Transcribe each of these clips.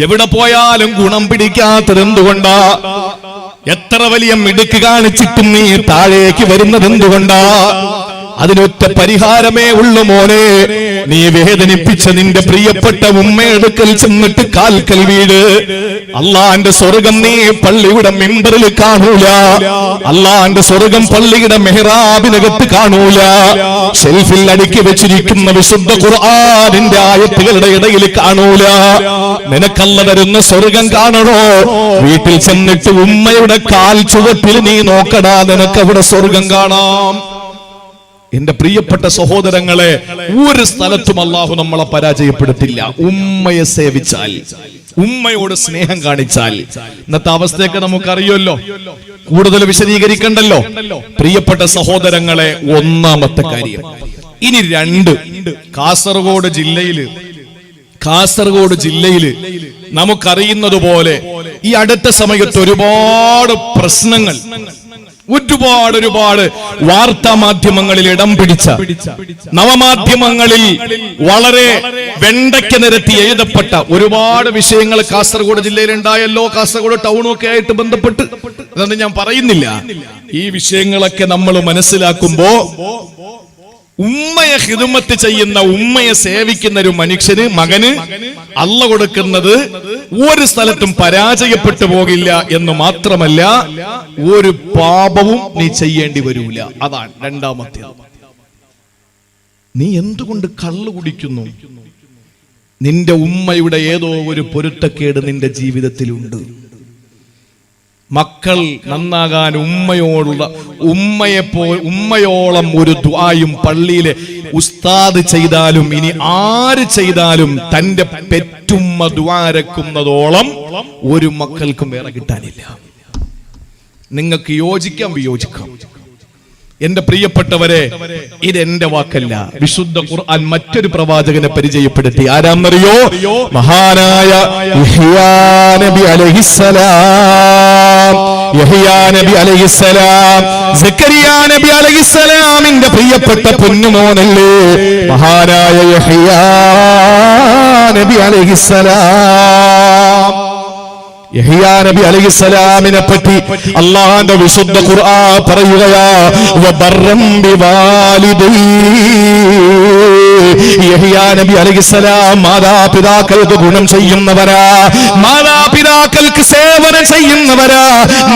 എവിടെ പോയാലും ഗുണം പിടിക്കാത്തത് എന്തുകൊണ്ടാ? എത്ര വലിയ മിടുക്ക് കാണിച്ചിട്ടും നീ താഴേക്ക് വരുന്നത് എന്തുകൊണ്ടാ? അതിനൊറ്റ പരിഹാരമേ ഉള്ളു മോനെ. നീ വേദനിപ്പിച്ച നിന്റെ പ്രിയപ്പെട്ട ഉമ്മയെടുക്കൽ ചെന്നിട്ട് കാൽക്കൽ വീട്. അള്ളാന്റെ സ്വർഗം നീ പള്ളിയുടെ മിമ്പറിൽ കാണൂല. അള്ളാന്റെ സ്വർഗം പള്ളിയുടെ മെഹ്റാബിനകത്ത് കാണൂല. ഷെൽഫിൽ അടുക്കി വെച്ചിരിക്കുന്ന വിശുദ്ധ ഖുർആനിന്റെ ആയത്തുകളുടെ ഇടയിൽ കാണൂല. നിനക്കല്ല തരുന്ന സ്വർഗം കാണണോ? വീട്ടിൽ ചെന്നിട്ട് ഉമ്മയുടെ കാൽ ചുവട്ടിൽ നീ നോക്കടാ, നിനക്കവിടെ സ്വർഗം കാണാം. എന്റെ പ്രിയപ്പെട്ട സഹോദരങ്ങളെ, ഒരു സ്ഥലത്തും അല്ലാഹു നമ്മളെ പരാജയപ്പെടുത്തില്ല. ഉമ്മയെ സേവിച്ചാൽ, ഉമ്മയോട് സ്നേഹം കാണിച്ചാൽ. ഇന്നത്തെ അവസ്ഥയൊക്കെ നമുക്കറിയുമല്ലോ, കൂടുതൽ വിശദീകരിക്കണ്ടല്ലോ. പ്രിയപ്പെട്ട സഹോദരങ്ങളെ, ഒന്നാമത്തെ കാര്യം. ഇനി രണ്ട്, കാസർഗോഡ് ജില്ലയില് നമുക്കറിയുന്നത് പോലെ ഈ അടുത്ത സമയത്ത് ഒരുപാട് പ്രശ്നങ്ങൾ, ഒരുപാട് വാർത്താ മാധ്യമങ്ങളിൽ ഇടം പിടിച്ച, നവമാധ്യമങ്ങളിൽ വളരെ വെണ്ടയ്ക്ക് നിരത്തി എഴുതപ്പെട്ട ഒരുപാട് വിഷയങ്ങൾ കാസർഗോഡ് ജില്ലയിൽ ഉണ്ടായല്ലോ. കാസർഗോഡ് ടൗണും ഒക്കെ ആയിട്ട് ബന്ധപ്പെട്ട്, അതൊന്നും ഞാൻ പറയുന്നില്ല. ഈ വിഷയങ്ങളൊക്കെ നമ്മൾ മനസ്സിലാക്കുമ്പോ ഉമ്മയെ ഖിദ്മത്ത് ചെയ്യുന്ന, ഉമ്മയെ സേവിക്കുന്ന ഒരു മനുഷ്യന്, മകന് അള്ള കൊടുക്കുന്നത് ഒരു സ്ഥലത്തും പരാജയപ്പെട്ടു പോകില്ല എന്ന് മാത്രമല്ല, ഒരു പാപവും നീ ചെയ്യേണ്ടി വരൂല. അതാണ് രണ്ടാമത്തെ. നീ എന്തുകൊണ്ട് കള്ളു കുടിക്കുന്നു? നിന്റെ ഉമ്മയുടെ ഏതോ ഒരു പൊരുത്തക്കേട് നിന്റെ ജീവിതത്തിലുണ്ട്. മക്കൾ നന്നാകാൻ ഉമ്മയോളം ഒരു ദുആയും പള്ളിയിലെ ഉസ്താദ് ചെയ്താലും ഇനി ആര് ചെയ്താലും തന്റെ പെറ്റുമ്മ ദുആരക്കുന്നതോളം ഒരു മക്കൾക്കും വേറെ കിട്ടാനില്ല. നിങ്ങൾക്ക് യോജിക്കാം, വിയോജിക്കാം. എന്റെ പ്രിയപ്പെട്ടവരെ, ഇതെന്റെ വാക്കല്ല. വിശുദ്ധ ഖുർആൻ മറ്റൊരു പ്രവാചകനെ പരിചയപ്പെടുത്തി. ആരാന്നറിയോ? മഹാനായ യഹ്യാ നബി അലൈഹിസ്സലാം. യഹ്യാ നബി അലൈഹിസ്സലാം സക്കരിയ നബി അലൈഹിസ്സലാമിന്റെ പ്രിയപ്പെട്ട പൊന്നുമോനല്ലേ മഹാനായ യഹ്യാ നബി അലൈഹിസ്സലാം. യഹ്യാ നബി അലൈഹിസ്സലാമിനെ പറ്റി അല്ലാഹുവിന്റെ വിശുദ്ധ ഖുർആൻ പറയുകയാ, വബർറം ബിവാലിദൈ. യഹ്യാ നബി അലൈഹിസ്സലാം മാതാപിതാക്കൾക്ക് ഗുണം ചെയ്യുന്നവരാ, മാതാപിതാക്കൾക്ക് സേവനം ചെയ്യുന്നവരാ,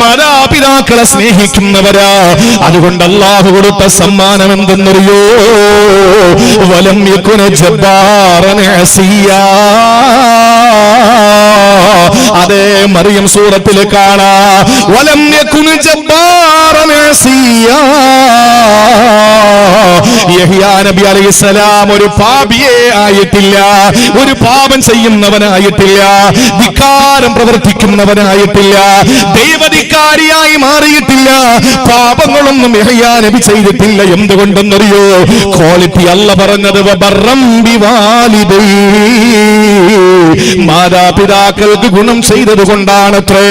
മാതാപിതാക്കളെ സ്നേഹിക്കുന്നവരാ. അതുകൊണ്ട് അല്ലാഹു കൊടുത്ത സമ്മാനം എന്തെന്നറിയോ? വലം യകുന ജബ്ബാറൻ അസിയാ. അതേ മറിയം സൂറത്തിൽ കാണാ, വലം യകുന ജബ്ബാറൻ അസിയാ. യഹ്യാ നബി അലൈഹിസ്സലാം ഒരു പാപിയെ ആയിട്ടില്ല, ഒരു പാപം ചെയ്യുന്നവനായിട്ടില്ല, ധിക്കാരം പ്രവർത്തിക്കുന്നവനായിട്ടില്ല, ദൈവധിക്കാരിയായി മാറിയിട്ടില്ല. പാപങ്ങളൊന്നും യഹ്യാ നബി ചെയ്തിട്ടില്ല. എന്തുകൊണ്ടെന്നറിയോ? ക്വാളിറ്റി അല്ല പറഞ്ഞത് വബർറം ബിവാലിദൈ. മാതാപിതാക്കൾക്ക് ഗുണം ചെയ്തത് കൊണ്ടാണത്രേ.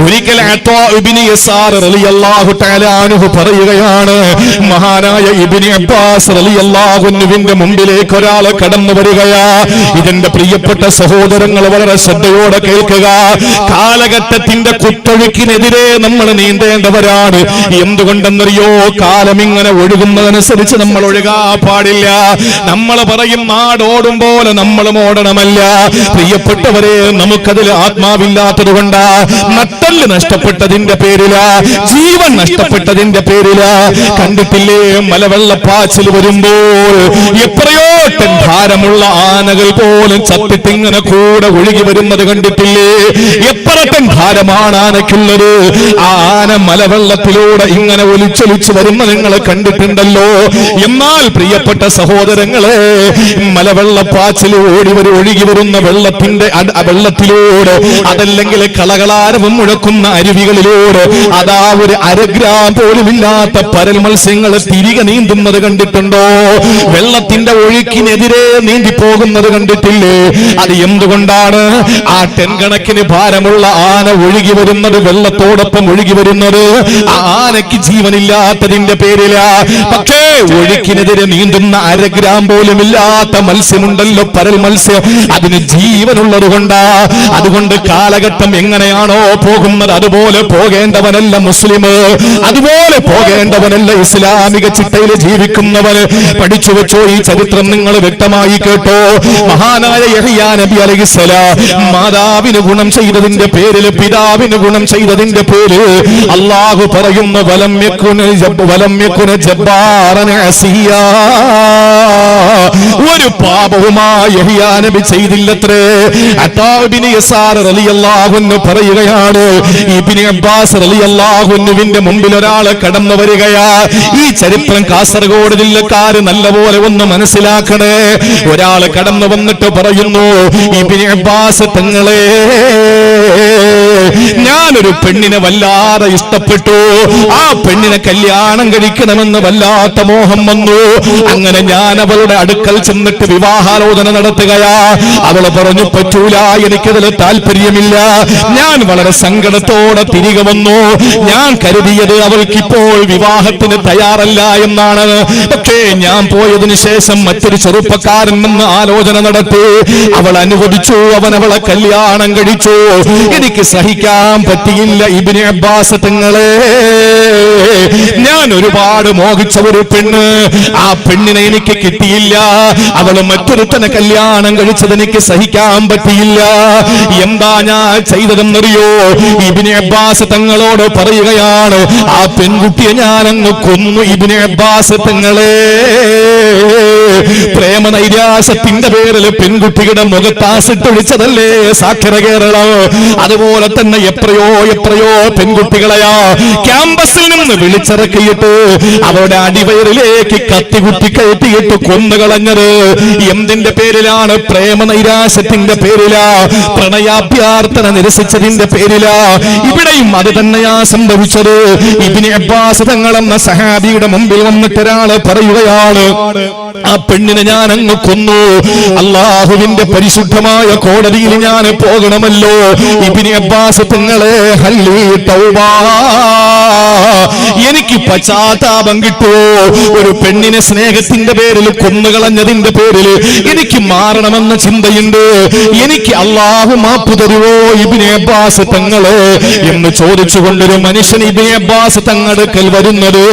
ഒരിക്കൽ അത്വാ ഇബ്നു യസാർ റളിയല്ലാഹു തആല അൻഹു പറയുകയാണ്, മഹാനായ ഇബ്നു അബ്ബാസ് റളിയല്ലാഹു അൻഹുവിന്റെ മുമ്പിലേക്ക് ഒരാൾ കടന്നു വരികയാ. ഇതിന്റെ പ്രിയപ്പെട്ട സഹോദരങ്ങൾ വളരെ ശ്രദ്ധയോടെ കേൾക്കുക. കാലഘട്ടത്തിന്റെ കുത്തൊഴുക്കിനെതിരെ നമ്മൾ നീന്തേണ്ടവരാണ്. എന്തുകൊണ്ടെന്നറിയോ? കാലം ഇങ്ങനെ ഒഴുകുന്നതനുസരിച്ച് നമ്മൾ ഒഴുകാ പാടില്ല. നമ്മൾ പറയും നാടോടും പോലെ നമ്മളും ഓടണമല്ല. പ്രിയപ്പെട്ടവരെ, നമുക്കതിൽ ആത്മാവില്ലാത്തത് കൊണ്ടാ, നട്ടല് നഷ്ടപ്പെട്ടതിന്റെ പേരിലാ, ജീവൻ നഷ്ടപ്പെട്ടതിന്റെ പേരിലാ. കണ്ടിട്ടില്ലേ മലവെള്ളപ്പാച്ചിൽ വരുമ്പോൾ എത്രയോ ടൺ ഭാരമുള്ള ആനകൾ പോലും ചത്തിട്ടിങ്ങനെ കൂടെ ഒഴുകി വരുന്നത് കണ്ടിട്ടില്ലേ? എത്ര ടൺ ഭാരമാണ് ആനയ്ക്കുള്ളത്? ആ ആന മലവെള്ളത്തിലൂടെ ഇങ്ങനെ ഒലിച്ചൊലിച്ച് വരുന്ന നിങ്ങൾ കണ്ടിട്ടുണ്ടല്ലോ. എന്നാൽ പ്രിയപ്പെട്ട സഹോദരങ്ങളെ, മലവെള്ളപ്പാച്ചിൽ ഒഴുകി വരുന്ന വെള്ളത്തിലൂടെ, അതല്ലെങ്കിൽ കളകളാരവും മുഴക്കുന്ന അരുവികളിലൂടെ, അതാ ഒരു അരഗ്രാം പോലും ഇല്ലാത്ത പരൽ മത്സ്യങ്ങൾ തിരികെ നീന്തുന്നത് കണ്ടിട്ട് കണ്ടിട്ടുണ്ടോ? വെള്ളത്തിന്റെ ഒഴുക്കിനെതിരെ നീന്തി പോകുന്നത് കണ്ടിട്ടില്ലേ? അത് എന്തുകൊണ്ടാണ്? ആ ടെൻ കണക്കിന് ഭാരമുള്ള ആന ഒഴുകി വരുന്നത്, വെള്ളത്തോടൊപ്പം ഒഴുകി വരുന്നത് ആ ആനയ്ക്ക് ജീവനില്ലാത്തതിന്റെ പേരിലാ. പക്ഷേ ഒഴുക്കിനെതിരെ നീന്തുന്ന 1 ഗ്രാം പോലും ഇല്ലാത്ത മത്സ്യമുണ്ടല്ലോ, പരൽ മത്സ്യം, അതിന് ജീവനുള്ളത് കൊണ്ടാ. അതുകൊണ്ട് കാലഘട്ടം എങ്ങനെയാണോ പോകുന്നത് അതുപോലെ പോകേണ്ടവനല്ല മുസ്ലിം, അതുപോലെ പോകേണ്ടവനല്ല ഇസ്ലാമിക ചിട്ടയിൽ ജീവിക്കുന്നവന്. പഠിച്ചു വെച്ചോ, ഈ ചരിത്രം നിങ്ങൾ വ്യക്തമായി കേട്ടോ. മഹാനായ യഹ്യാ നബി അലൈഹിസ്സലാം മാതാവിന് ഗുണം ചെയ്തതിന്റെ പേരിൽ, പിതാവിന് ഗുണം ചെയ്തതിന്റെ പേരിൽ അല്ലാഹു പറയുന്നു വലം യകുന ജബ്ബാറൻ അസിയാ. ഒരു പാപവുമായി യഹ്യാ നബി ചെയ്തില്ലത്രേ. അതാ ഇബ്നു യസാർ റളിയല്ലാഹു അൻഹു പറയുകയാണ്, ഇബ്നു അബ്ബാസ് റളിയല്ലാഹു അൻഹുവിന്റെ മുമ്പിൽ ഒരാൾ കടന്നു വരികയാ. ഈ ചരിത്രം കാസർഗോഡ് ജില്ലക്കാര് നല്ലപോലെ ഒന്ന് മനസ്സിലാക്കണേ. ഒരാൾ കടന്നു വന്നിട്ട് പറയുന്നു, ഇബ്നു അബ്ബാസ് തങ്ങളെ, ഞാനൊരു പെണ്ണിനെ വല്ലാതെ ഇഷ്ടപ്പെട്ടു, ആ പെണ്ണിനെ കല്യാണം കഴിക്കണമെന്ന് വല്ലാത്ത മോഹം വന്നു. അങ്ങനെ ഞാൻ അവളുടെ അടുക്കൽ ചെന്നിട്ട് വിവാഹാലോചന നടത്തുകയാ. അവള് പറഞ്ഞു, പറ്റൂല, എനിക്കതിൽ താല്പര്യമില്ല. ഞാൻ വളരെ സങ്കടത്തോടെ തിരികെ വന്നു. ഞാൻ കരുതിയത് അവൾക്കിപ്പോൾ വിവാഹത്തിന് തയ്യാറല്ല എന്നാണ്. പക്ഷേ ഞാൻ പോയതിനു ശേഷം മറ്റൊരു ചെറുപ്പക്കാരൻ വന്ന് ആലോചന നടത്തി. അവൾ അനുവദിച്ചു, അവൻ അവളെ കല്യാണം കഴിച്ചു. എനിക്ക് സഹിക്കാൻ പറ്റിയില്ല ഇബ്നു അബ്ബാസ് തങ്ങളെ. ഞാൻ ഒരുപാട് മോഹിച്ച ഒരു പെണ്ണ്, ആ പെണ്ണിനെ എനിക്ക് കിട്ടിയില്ല. അവള് മറ്റൊരുത്തനെ കല്യാണം കഴിച്ചത് എനിക്ക് സഹിക്കാൻ പറ്റിയില്ല. എന്താ ഞാൻ ചെയ്തതെന്നറിയോ? ഇബ്നു അബ്ബാസ് തങ്ങളോട് പറയുകയാണ്, ആ പെൺകുട്ടിയെ ഞാൻ അങ്ങ് കൊന്നു. ഇബ്നു അബ്ബാസ് തങ്ങളെ, പ്രേമനൈരാശ്യത്തിന്റെ പേരിൽ പെൺകുട്ടിയുടെ മുഖത്താസിട്ടൊഴിച്ചതല്ലേ സാക്ഷര കേരളം. അതുപോലെ തന്നെ എത്രയോ പെൺകുട്ടികളെയാ ക്യാമ്പസിൽ നിന്ന് വിളിച്ചിറക്കിയിട്ട് അവരുടെ അടിവയറിലേക്ക് കത്തികുത്തി കയറ്റിയിട്ട് കൊന്നുകളഞ്ഞത് എന്തിന്റെ പേരിലാണ്? പ്രേമനൈരാശ്യത്തിന്റെ പേരിലാ, പ്രണയാഭ്യർത്ഥന നിരസിച്ചതിന്റെ പേരിലാ. ഇവിടെയും അത് തന്നെയാ സംഭവിച്ചത്. ഇബ്നു അബ്ബാസ് തങ്ങളെന്ന സഹാബിയുടെ മുമ്പിൽ വന്നിട്ട് ഒരാള് പറയുകയാണ്, ആ പെണ്ണിനെ ഞാൻ അങ്ങ് കൊന്നു. അള്ളാഹുവിന്റെ പരിശുദ്ധമായ കോടതിയിൽ ഞാൻ പോകണമല്ലോ. ഇബ്നു അബ്ബാസ് തങ്ങളെ, ഹല്ലി തൗബാ, എനിക്ക് പശ്ചാത്താപം കിട്ടുമോ? ഒരു പെണ്ണിനെ സ്നേഹത്തിന്റെ പേരിൽ കൊന്നുകളഞ്ഞതിന്റെ പേരിൽ എനിക്ക് മാറണമെന്ന ചിന്തയുണ്ട്. എനിക്ക് അള്ളാഹു മാപ്പ് തരുവോ ഇബ്നു അബ്ബാസ് തങ്ങളെ എന്ന് ചോദിച്ചുകൊണ്ടൊരു മനുഷ്യൻ ഇബ്നു അബ്ബാസ് തങ്ങടുക്കൽ വരുന്നത്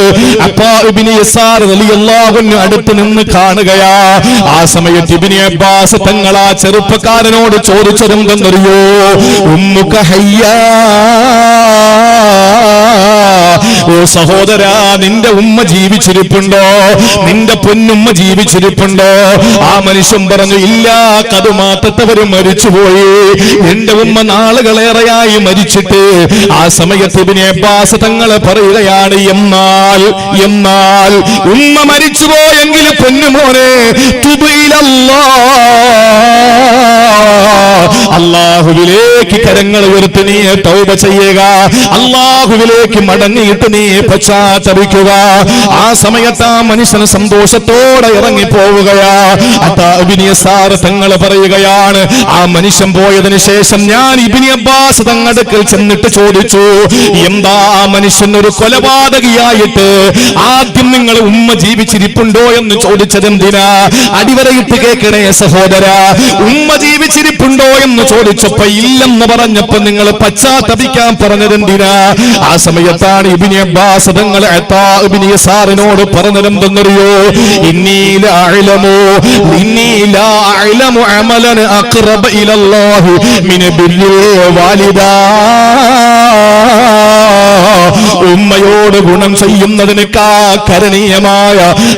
അപ്പാ ഇബ്നു യസാർ റളിയല്ലാഹു അൻഹു അടുത്ത് നിന്ന് കാണുകയാ. ആ സമയത്ത് ഇബ്നു അബ്ബാസ് തങ്ങൾ ആ ചെറുപ്പക്കാരനോട് ചോദിച്ചതെന്തെന്നറിയോ? ഉമ്മുക ഹയ്യാ, ഓ സഹോദരാ, നിന്റെ ഉമ്മ ജീവിച്ചിരിപ്പുണ്ടോ? നിന്റെ പൊന്നുമ്മ ജീവിച്ചിരിപ്പുണ്ടോ? ആ മനുഷ്യൻ പറഞ്ഞു, ഇല്ല, കതുമാത്തവര് മരിച്ചുപോയി. എന്റെ ഉമ്മ നാളുകളേറെയായി മരിച്ചിട്ട്. ആ സമയത്ത് ഇബ്നു അബ്ബാസ് തങ്ങളെ പറയുകയാണ്, എന്നാൽ ഉമ്മ മരിച്ചുപോയെങ്കിൽ പൊന്നുമോനെ, തുബ് ഇലല്ലാഹ്, അല്ലാഹുവിലേക്ക് കരങ്ങൾ ഉയർത്തി നീ തൗബ ചെയ്യുക, അല്ലാഹുവിലേക്ക് മടങ്ങിയിട്ട് നീ പശ്ചാത്തപിക്കുക. ആ സമയത്ത് ആ മനുഷ്യന് സന്തോഷത്തോടെ ഇറങ്ങി പോവുകയാ. ഇബ്നു യസാർ തങ്ങൾ പറയുകയാണ്, ആ മനുഷ്യൻ പോയതിനു ശേഷം ഞാൻ ഇബ്നു അബ്ബാസ് തങ്ങടുക്കൽ ചെന്നിട്ട് ചോദിച്ചു, എന്താ ആ മനുഷ്യൻ ഒരു കൊലപാതകിയായിട്ട് ആദ്യം നിങ്ങൾ ഉമ്മ ജീവിച്ചിരിപ്പുണ്ടോ എന്ന് ചോദിച്ചതെന്തിനാ? അടിവരയിട്ട് കേൾക്കണേ സഹോദര, ഉമ്മ ജീവിച്ചിരിപ്പുണ്ടോ എന്ന് ചോദിച്ചപ്പോ ഇല്ലെന്ന് പറഞ്ഞപ്പോ നിങ്ങൾ പശ്ചാത്തപിക്കാൻ പറഞ്ഞതെന്തിനാ? ആ സമയത്താണ് ഇബ്നു അബ്ബാസ് തങ്ങൾ ഇബ്നു യസാറിനോട് പറഞ്ഞതെന്തെന്നറിയോ? ഇന്നി ലാ അഅലമു അമലൻ അഖറബ ഇലല്ലാഹി മിൻ ബിർരിൽ വാലിദാ. ഉമ്മയോട് ഗുണം ചെയ്യുന്നതിനേക്കാ കരണീയമായ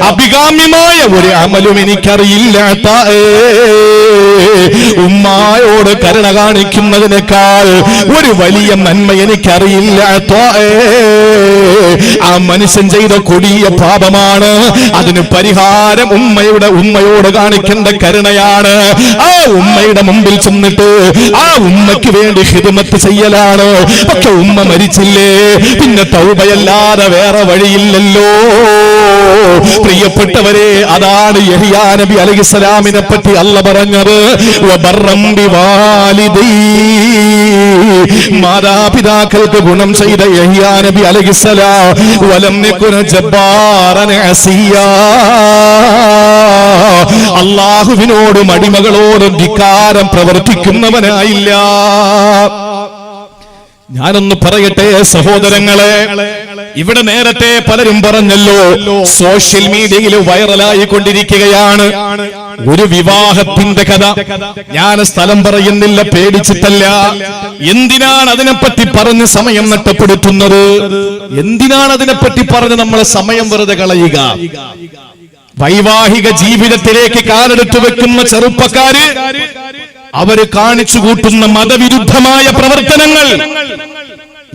അഭികാമ്യമായ ഒരു അമലും എനിക്കറിയില്ല. ഉമ്മായോട് കരുണ കാണിക്കുന്നതിനേക്കാൾ ഒരു വലിയ നന്മ എനിക്കറിയില്ല. ആ മനുഷ്യൻ ചെയ്ത കൊടിയ പാപമാണ്. അതിന് പരിഹാരം ഉമ്മയോട് കാണിക്കേണ്ട കരുണയാണ്. ആ ഉമ്മയുടെ മുമ്പിൽ ചെന്നിട്ട് ആ ഉമ്മയ്ക്ക് വേണ്ടി ഖിദ്മത്ത് ചെയ്യലാണ്. പക്ഷെ ഉമ്മ മരിച്ചില്ലേ, പിന്നെ തൗബയല്ലാതെ വേറെ വഴിയില്ലല്ലോ. പ്രിയപ്പെട്ടവരെ, അതാണ് യഹ്യാ നബി അലൈഹിസ്സലാമിനെ പറ്റി അല്ലാഹ് പറഞ്ഞത്. വബർറം ബിവാലിദൈ, മാതാപിതാക്കൾക്ക് ഗുണം ചെയ്ത യഹ്യാ നബി അലൈഹിസ്സലാം വലം യകുന ജബ്ബാറൻ അസിയാ, അല്ലാഹുവിനോടും അടിമകളോടും ധിക്കാരം പ്രവർത്തിക്കുന്നവനായില്ല. ഞാനൊന്ന് പറയട്ടെ സഹോദരങ്ങളെ, ഇവിടെ നേരത്തെ പലരും പറഞ്ഞല്ലോ, സോഷ്യൽ മീഡിയയിൽ വൈറലായി കൊണ്ടിരിക്കുകയാണ് ഒരു വിവാഹത്തിന്റെ കഥ. ഞാൻ സ്ഥലം പറയുന്നില്ല, പേടിച്ചിട്ടല്ല. എന്തിനാണ് അതിനെപ്പറ്റി പറഞ്ഞ് സമയം നഷ്ടപ്പെടുത്തുന്നത്? എന്തിനാണ് അതിനെപ്പറ്റി പറഞ്ഞ് നമ്മളെ സമയം വെറുതെ കളയുക? വൈവാഹിക ജീവിതത്തിലേക്ക് കാലെടുത്തു വെക്കുന്ന ചെറുപ്പക്കാര് അവര് കാണിച്ചു കൂട്ടുന്ന മതവിരുദ്ധമായ പ്രവർത്തനങ്ങൾ,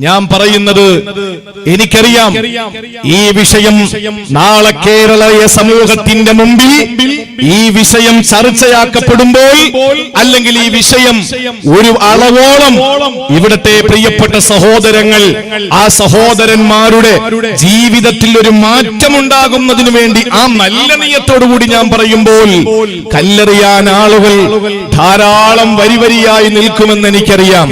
ഞാൻ പറയുന്നത് എനിക്കറിയാം. ഈ വിഷയം നാളെ കേരളീയ സമൂഹത്തിന്റെ മുമ്പിൽ ഈ വിഷയം ചർച്ചയാക്കപ്പെടുമ്പോൾ, അല്ലെങ്കിൽ ഈ വിഷയം ഒരു അളവോളം ഇവിടത്തെ പ്രിയപ്പെട്ട സഹോദരങ്ങൾ, ആ സഹോദരന്മാരുടെ ജീവിതത്തിൽ ഒരു മാറ്റമുണ്ടാകുന്നതിന് വേണ്ടി ആ നല്ല നിയത്തോടുകൂടി ഞാൻ പറയുമ്പോൾ, കല്ലെറിയാൻ ആളുകൾ ധാരാളം വരിവരിയായി നിൽക്കുമെന്ന് എനിക്കറിയാം.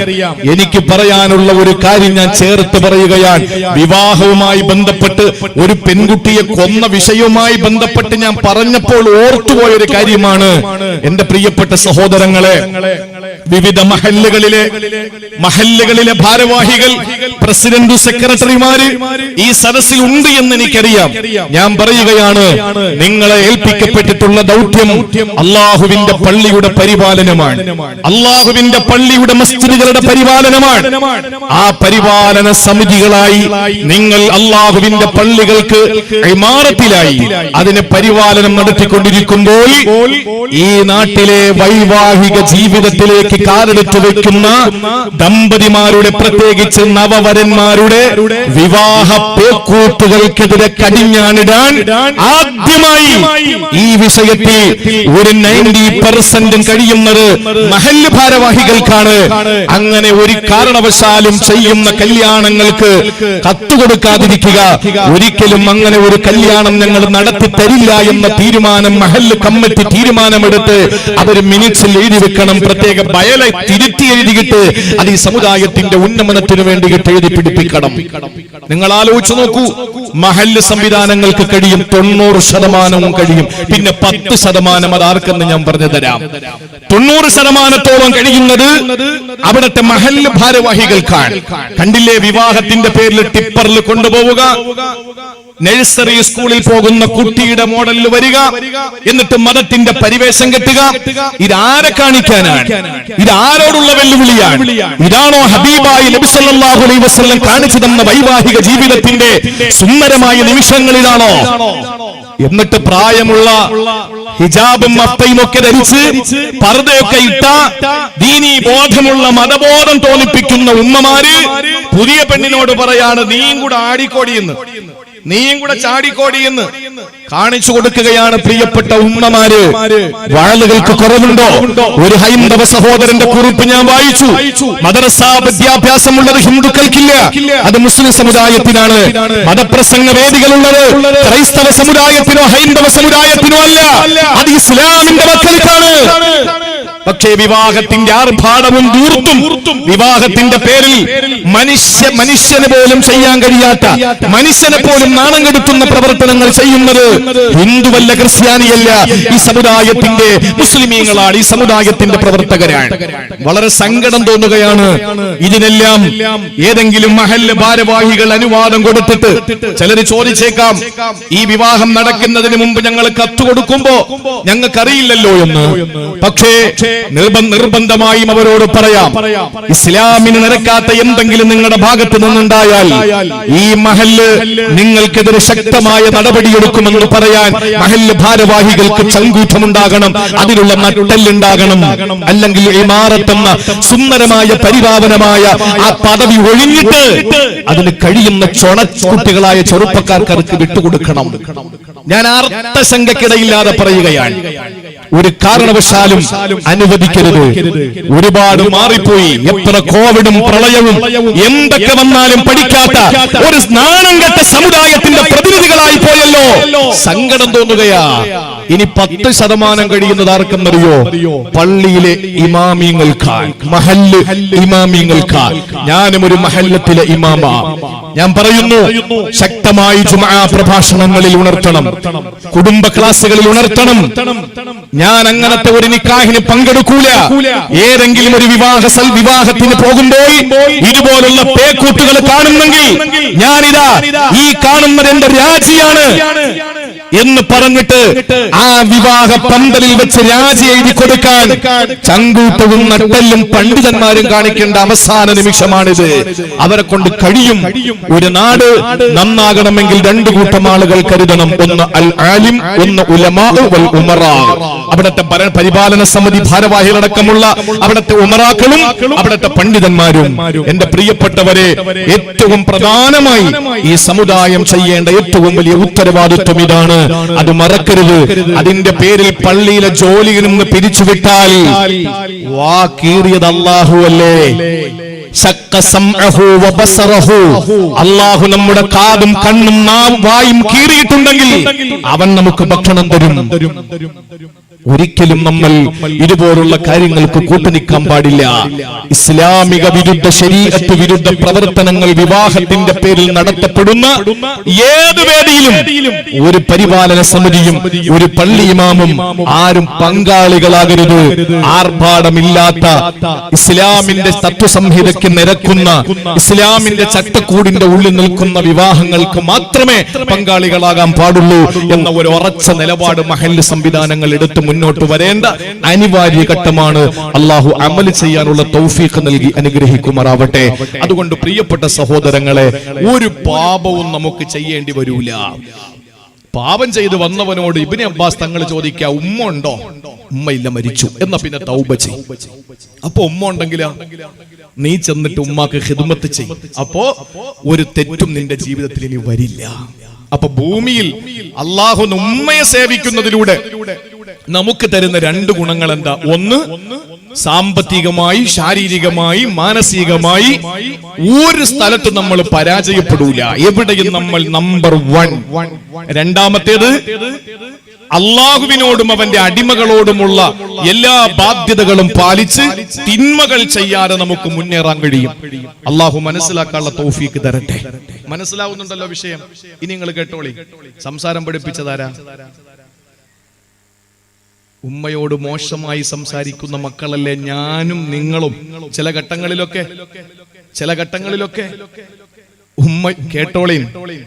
എനിക്ക് പറയാനുള്ള ഒരു കാര്യം ഞാൻ ചേർത്ത് പറയുകയാണ്. വിവാഹവുമായി ബന്ധപ്പെട്ട് ഒരു പെൺകുട്ടിയെ കൊന്ന വിഷയവുമായി ബന്ധപ്പെട്ട് ഞാൻ പറഞ്ഞപ്പോൾ ഓർത്തുപോയൊരു കാര്യമാണ്. എന്റെ പ്രിയപ്പെട്ട സഹോദരങ്ങളെ, വിവിധ മഹല്ലുകളിലെ ഭാരവാഹികൾ, പ്രസിഡന്റ്, സെക്രട്ടറിമാര് ഈ സദസ്സിൽ ഉണ്ട് എന്ന് എനിക്കറിയാം. ഞാൻ പറയുകയാണ്, നിങ്ങളെ ഏൽപ്പിക്കപ്പെട്ടിട്ടുള്ള ദൗത്യം അള്ളാഹുവിന്റെ പള്ളിയുടെ പരിപാലനമാണ്. അള്ളാഹുവിന്റെ പള്ളിയുടെ മസ്ജിദുകളുടെ പരിപാലനമാണ്. ആ പരിപാലന സമിതികളായി നിങ്ങൾ അള്ളാഹുവിന്റെ പള്ളികൾക്ക് ഇമാറത്തിലായി അതിന് പരിപാലനം നടത്തിക്കൊണ്ടിരിക്കുമ്പോൾ, ഈ നാട്ടിലെ വൈവാഹിക ജീവിതത്തിലേക്ക് കാലെടുത്തു വെക്കുന്ന ദമ്പതിമാരുടെ, പ്രത്യേകിച്ച് നവവരന്മാരുടെ വിവാഹ പേക്കൂത്തുകൾക്കെതിരെ കടിഞ്ഞാണിടാൻ ആദ്യമായി ഈ വിഷയത്തിൽ ഒരു 90% കഴിയുന്നത് മഹല്ല് ഭാരവാഹികൾക്കാണ്. അങ്ങനെ ഒരു കാരണവശാലും ചെയ്യുന്ന കല്യാണങ്ങൾക്ക് കത്തുകൊടുക്കാതിരിക്കുക. ഒരിക്കലും അങ്ങനെ ഒരു കല്യാണം ഞങ്ങൾ നടത്തി തരില്ല എന്ന തീരുമാനം മഹല്ല് കമ്മിറ്റി തീരുമാനമെടുത്ത് അവർ മിനിറ്റ്സിൽ എഴുതി വെക്കണം. പ്രത്യേക ബയലെ തിരുത്തി എഴുതിയിട്ട് അത് ഈ സമുദായത്തിന്റെ ഉന്നമനത്തിന് വേണ്ടിയിട്ട് എഴുതി പിടിപ്പിക്കണം. നിങ്ങൾ ആലോചിച്ചു നോക്കൂ, മഹല്ല് സംവിധാനങ്ങൾക്ക് കഴിയും, 90% കഴിയും. പിന്നെ 10% അതാർക്കെന്ന് ഞാൻ പറഞ്ഞു തരാം. 90% കഴിയുന്നത് അവിടുത്തെ മഹല്ല് ഭാരവാഹികൾക്കാണ്. കണ്ടില്ലേ, വിവാഹത്തിന്റെ പേരിൽ ടിപ്പറിൽ കൊണ്ടുപോവുക, നഴ്സറി സ്കൂളിൽ പോകുന്ന കുട്ടിയുടെ മോഡലിൽ വരിക, എന്നിട്ട് മതത്തിന്റെ പരിവേഷം കെട്ടുക. ഇതാരെ കാണിക്കാനാണ്? ഇതാരോടുള്ള വെല്ലുവിളിയാണ്? ഇതാണോ ഹബീബായി നബി സല്ലല്ലാഹു അലൈഹി വസല്ലം കാണിച്ചു തന്ന വൈവാഹിക ജീവിതത്തിന്റെ സുന്ദരമായ നിമിഷങ്ങളിലാണോ? എന്നിട്ട് പ്രായമുള്ള ഹിജാബും മഫ്തയും ഒക്കെ ധരിച്ച് പർദ്ദയൊക്കെ ഇട്ട ദീനീ ബോധമുള്ള മതബോധം തോന്നിപ്പിക്കുന്ന ഉമ്മമാര് പുതിയ പെണ്ണിനോട് പറയാണ്, നീയും കൂടെ ആടിക്കോടിയെന്ന്, നീയും കൂടെ ചാടിക്കോടിയെന്ന് കാണിച്ചു കൊടുക്കുകയാണ്. പ്രിയപ്പെട്ട ഉമ്മമാര്, വാളുകൾക്ക് കുറവുണ്ടോ? ഒരു ഹൈന്ദവ സഹോദരന്റെ കുറിപ്പ് ഞാൻ വായിച്ചു. മദ്രസ വിദ്യാഭ്യാസമുള്ളത് ഹിന്ദുക്കൾക്കില്ല, അത് മുസ്ലിം സമുദായത്തിനാണ്. മതപ്രസംഗ വേദികളുള്ളത് ക്രൈസ്തവ സമുദായത്തിനോ ഹൈന്ദവ സമുദായത്തിനോ അല്ല, അത് ഇസ്ലാമിന്റെ മക്കൾക്കാണ്. പക്ഷേ വിവാഹത്തിന്റെ ആർഭാടവും ദൂർത്തും, വിവാഹത്തിന്റെ പേരിൽ മനുഷ്യന് പോലും ചെയ്യാൻ കഴിയാത്ത, മനുഷ്യനെ പോലും നാണം കെടുത്തുന്ന പ്രവർത്തനങ്ങൾ ചെയ്യുന്നത് ഹിന്ദുവല്ല, ക്രിസ്ത്യാനിയല്ല, ഈ സമുദായത്തിന്റെ മുസ്ലിമീങ്ങളാണ്, ഈ സമുദായത്തിന്റെ പ്രവർത്തകരാണ്. വളരെ സങ്കടം തോന്നുകയാണ്. ഇതിനെല്ലാം ഏതെങ്കിലും മഹല്ല് ഭാരവാഹികൾ അനുവാദം കൊടുത്തിട്ട്, ചിലര് ചോദിച്ചേക്കാം, ഈ വിവാഹം നടക്കുന്നതിന് മുമ്പ് ഞങ്ങൾ കത്ത് കൊടുക്കുമ്പോ ഞങ്ങൾക്കറിയില്ലല്ലോ എന്ന്. പക്ഷേ നിർബന്ധമായും അവരോട് പറയാം, ഇസ്ലാമിന് നിരക്കാത്ത എന്തെങ്കിലും നിങ്ങളുടെ ഭാഗത്ത് നിന്നുണ്ടായാൽ ഈ മഹല്ല് നിങ്ങൾക്കെതിരെ ശക്തമായ നടപടിയെടുക്കുമെന്ന് പറയാൻ മഹല്ല് ഭാരവാഹികൾക്ക് ചങ്കൂറ്റമുണ്ടാകണം, അതിനുള്ള നട്ടെല്ലുണ്ടാകണം. അല്ലെങ്കിൽ ഇമാറത്തെന്ന സുന്ദരമായ പരിപാവനമായ ആ പദവി ഒഴിഞ്ഞിട്ട് അതിന് കഴിയുന്ന ചൊണക്കുട്ടികളായ ചെറുപ്പക്കാർക്ക് വിട്ടുകൊടുക്കണം. ഞാൻ അർത്ഥശങ്കക്കിടയില്ലാതെ പറയുകയാണ്. ഒരു കാരണവശാലും അനുവദിക്കരുത്. ഒരുപാട് മാറിപ്പോയി. എത്ര കോവിഡും പ്രളയവും എന്തൊക്കെ വന്നാലും പഠിക്കാത്ത ഒരു നാണംകെട്ട സമുദായത്തിന്റെ പ്രതിനിധികളായി പോയല്ലോ. സങ്കടം തോന്നുകയാ. ഇനി 10% കഴിയുന്നത് ആർക്കെന്നറിയോ? പള്ളിയിലെ ഇമാമിയങ്ങൾക്കാൽ, മഹല്ല് ഇമാമിയങ്ങൾക്കാൽ. ഞാനും ഒരു മഹല്ലത്തിലെ ഇമാമ. ഞാൻ പറയുന്നു, ശക്തമായി ജുമുഅ പ്രഭാഷണങ്ങളിൽ ഉണർത്തണം, കുടുംബ ക്ലാസുകളിൽ ഉണർത്തണം. ഞാൻ അങ്ങനത്തെ ഒരു നിക്കാഹിന് പങ്കെടുക്കൂല. ഏതെങ്കിലും ഒരു വിവാഹത്തിന് പോകുമ്പോൾ ഇതുപോലുള്ള പേക്കൂട്ടുകൾ കാണുന്നെങ്കിൽ ഞാനിതാ ഈ കാണുന്നത് എന്റെ രാജിയാണ് എന്ന് പറഞ്ഞിട്ട് ആ വിവാഹ പന്തലിൽ വെച്ച് രാജി എഴുതി കൊടുക്കാൻ ചങ്കൂട്ടവും നട്ടെല്ലും പണ്ഡിതന്മാരും കാണിക്കേണ്ട അവസാന നിമിഷമാണിത്. അവരെ കൊണ്ട് കഴിയും. ഒരു നാട് നന്നാകണമെങ്കിൽ 2 കൂട്ടം ആളുകൾ കരുതണം. ഒന്ന് അൽ ആലിം, ഒന്ന് ഉലമാ വൽ ഉമറാ. അവിടുത്തെ പരിപാലന സമിതി ഭാരവാഹികളടക്കമുള്ള അവിടുത്തെ ഉമറാക്കളും അവിടുത്തെ പണ്ഡിതന്മാരും. എന്റെ പ്രിയപ്പെട്ടവരെ, ഏറ്റവും പ്രധാനമായി ഈ സമുദായം ചെയ്യേണ്ട ഏറ്റവും വലിയ ഉത്തരവാദിത്വം ഇതാണ്. അത് മറക്കരുത്. അതിന്റെ പേരിൽ പള്ളിയിലെ ജോലിയിൽ നിന്ന് പിരിച്ചുവിട്ടാൽ വാ കീറിയത് അല്ലാഹു അല്ലേ? അല്ലാഹു നമ്മുടെ കാതും കണ്ണും വായും കീറിയിട്ടുണ്ടെങ്കിൽ അവൻ നമുക്ക് ഭക്ഷണം തരും. ഒരിക്കലും നമ്മൾ ഇതുപോലുള്ള കാര്യങ്ങൾക്ക് കൂട്ടുനിൽക്കാൻ പാടില്ല. ഇസ്ലാമിക വിരുദ്ധ, ശരീഅത്ത് വിരുദ്ധ പ്രവർത്തനങ്ങൾ വിവാഹത്തിന്റെ പേരിൽ നടത്തപ്പെടുന്ന ഏത് വേദിയിലും ഒരു പരിപാലന സമിതിയും ഒരു പള്ളി ഇമാമും ആരും പങ്കാളികളാകരുത്. ആർഭാടമില്ലാത്ത, ഇസ്ലാമിന്റെ തത്വസംഹിതയ്ക്ക് നിരക്കുന്ന, ഇസ്ലാമിന്റെ ചട്ടക്കൂടിന്റെ ഉള്ളിൽ നിൽക്കുന്ന വിവാഹങ്ങൾക്ക് മാത്രമേ പങ്കാളികളാകാൻ പാടുള്ളൂ എന്ന ഒരു ഉറച്ച നിലപാട് മഹല്ല് സംവിധാനങ്ങൾ എടുത്ത് മുന്നോട്ട് വരേണ്ട അനിവാര്യ ഘട്ടമാണ്. അല്ലാഹു അമൽ ചെയ്യാനുള്ള തൗഫീഖ് നൽകി അനുഗ്രഹിക്കുമാറാവട്ടെ. അതുകൊണ്ട് പ്രിയപ്പെട്ട സഹോദരങ്ങളെ, ഒരു പാപവും നമുക്ക് ചെയ്യേണ്ടി വരൂല. പാപം ചെയ്ത് വന്നവനോട് ഇബ്നു അബ്ബാസ് തങ്ങൾ ചോദിക്കുക, ഉമ്മ ഉണ്ടോ? ഉമ്മയില്ല, മരിച്ചു. എന്നാ പിന്നെ തൗബ ചെയ്യും. അപ്പൊ ഉമ്മ ഉണ്ടെങ്കിലാ നീ ചെന്നിട്ട് ഉമ്മാക്ക് ഖിദ്മത്ത് ചെയ്യും. അപ്പോ ഒരു തെറ്റും നിന്റെ ജീവിതത്തിൽ ഇനി വരില്ല. അപ്പൊ ഭൂമിയിൽ അല്ലാഹു ഉമ്മയെ സേവിക്കുന്നതിലൂടെ നമുക്ക് തരുന്ന 2 ഗുണങ്ങൾ എന്താ? ഒന്ന്, സാമ്പത്തികമായി, ശാരീരികമായി, മാനസികമായി ഒരു സ്ഥലത്ത് നമ്മൾ പരാജയപ്പെടൂല. എവിടെയും നമ്മൾ നമ്പർ 1. രണ്ടാമത്തേത്, അള്ളാഹുവിനോടും അവന്റെ അടിമകളോടുമുള്ള എല്ലാ ബാധ്യതകളും പാലിച്ച് തിന്മകൾ ചെയ്യാതെ നമുക്ക് മുന്നേറാൻ കഴിയും. അള്ളാഹു മനസ്സിലാക്കാനുള്ള തൗഫീക്ക് തരട്ടെ. മനസ്സിലാവുന്നുണ്ടല്ലോ വിഷയം? ഇനി നിങ്ങൾ കേട്ടോളി. സംസാരം പഠിപ്പിച്ചതാരാ? ഉമ്മയോട് മോശമായി സംസാരിക്കുന്ന മക്കളല്ലേ ഞാനും നിങ്ങളും. ചില ഘട്ടങ്ങളിലൊക്കെ ഉമ്മ കേട്ടോളീം,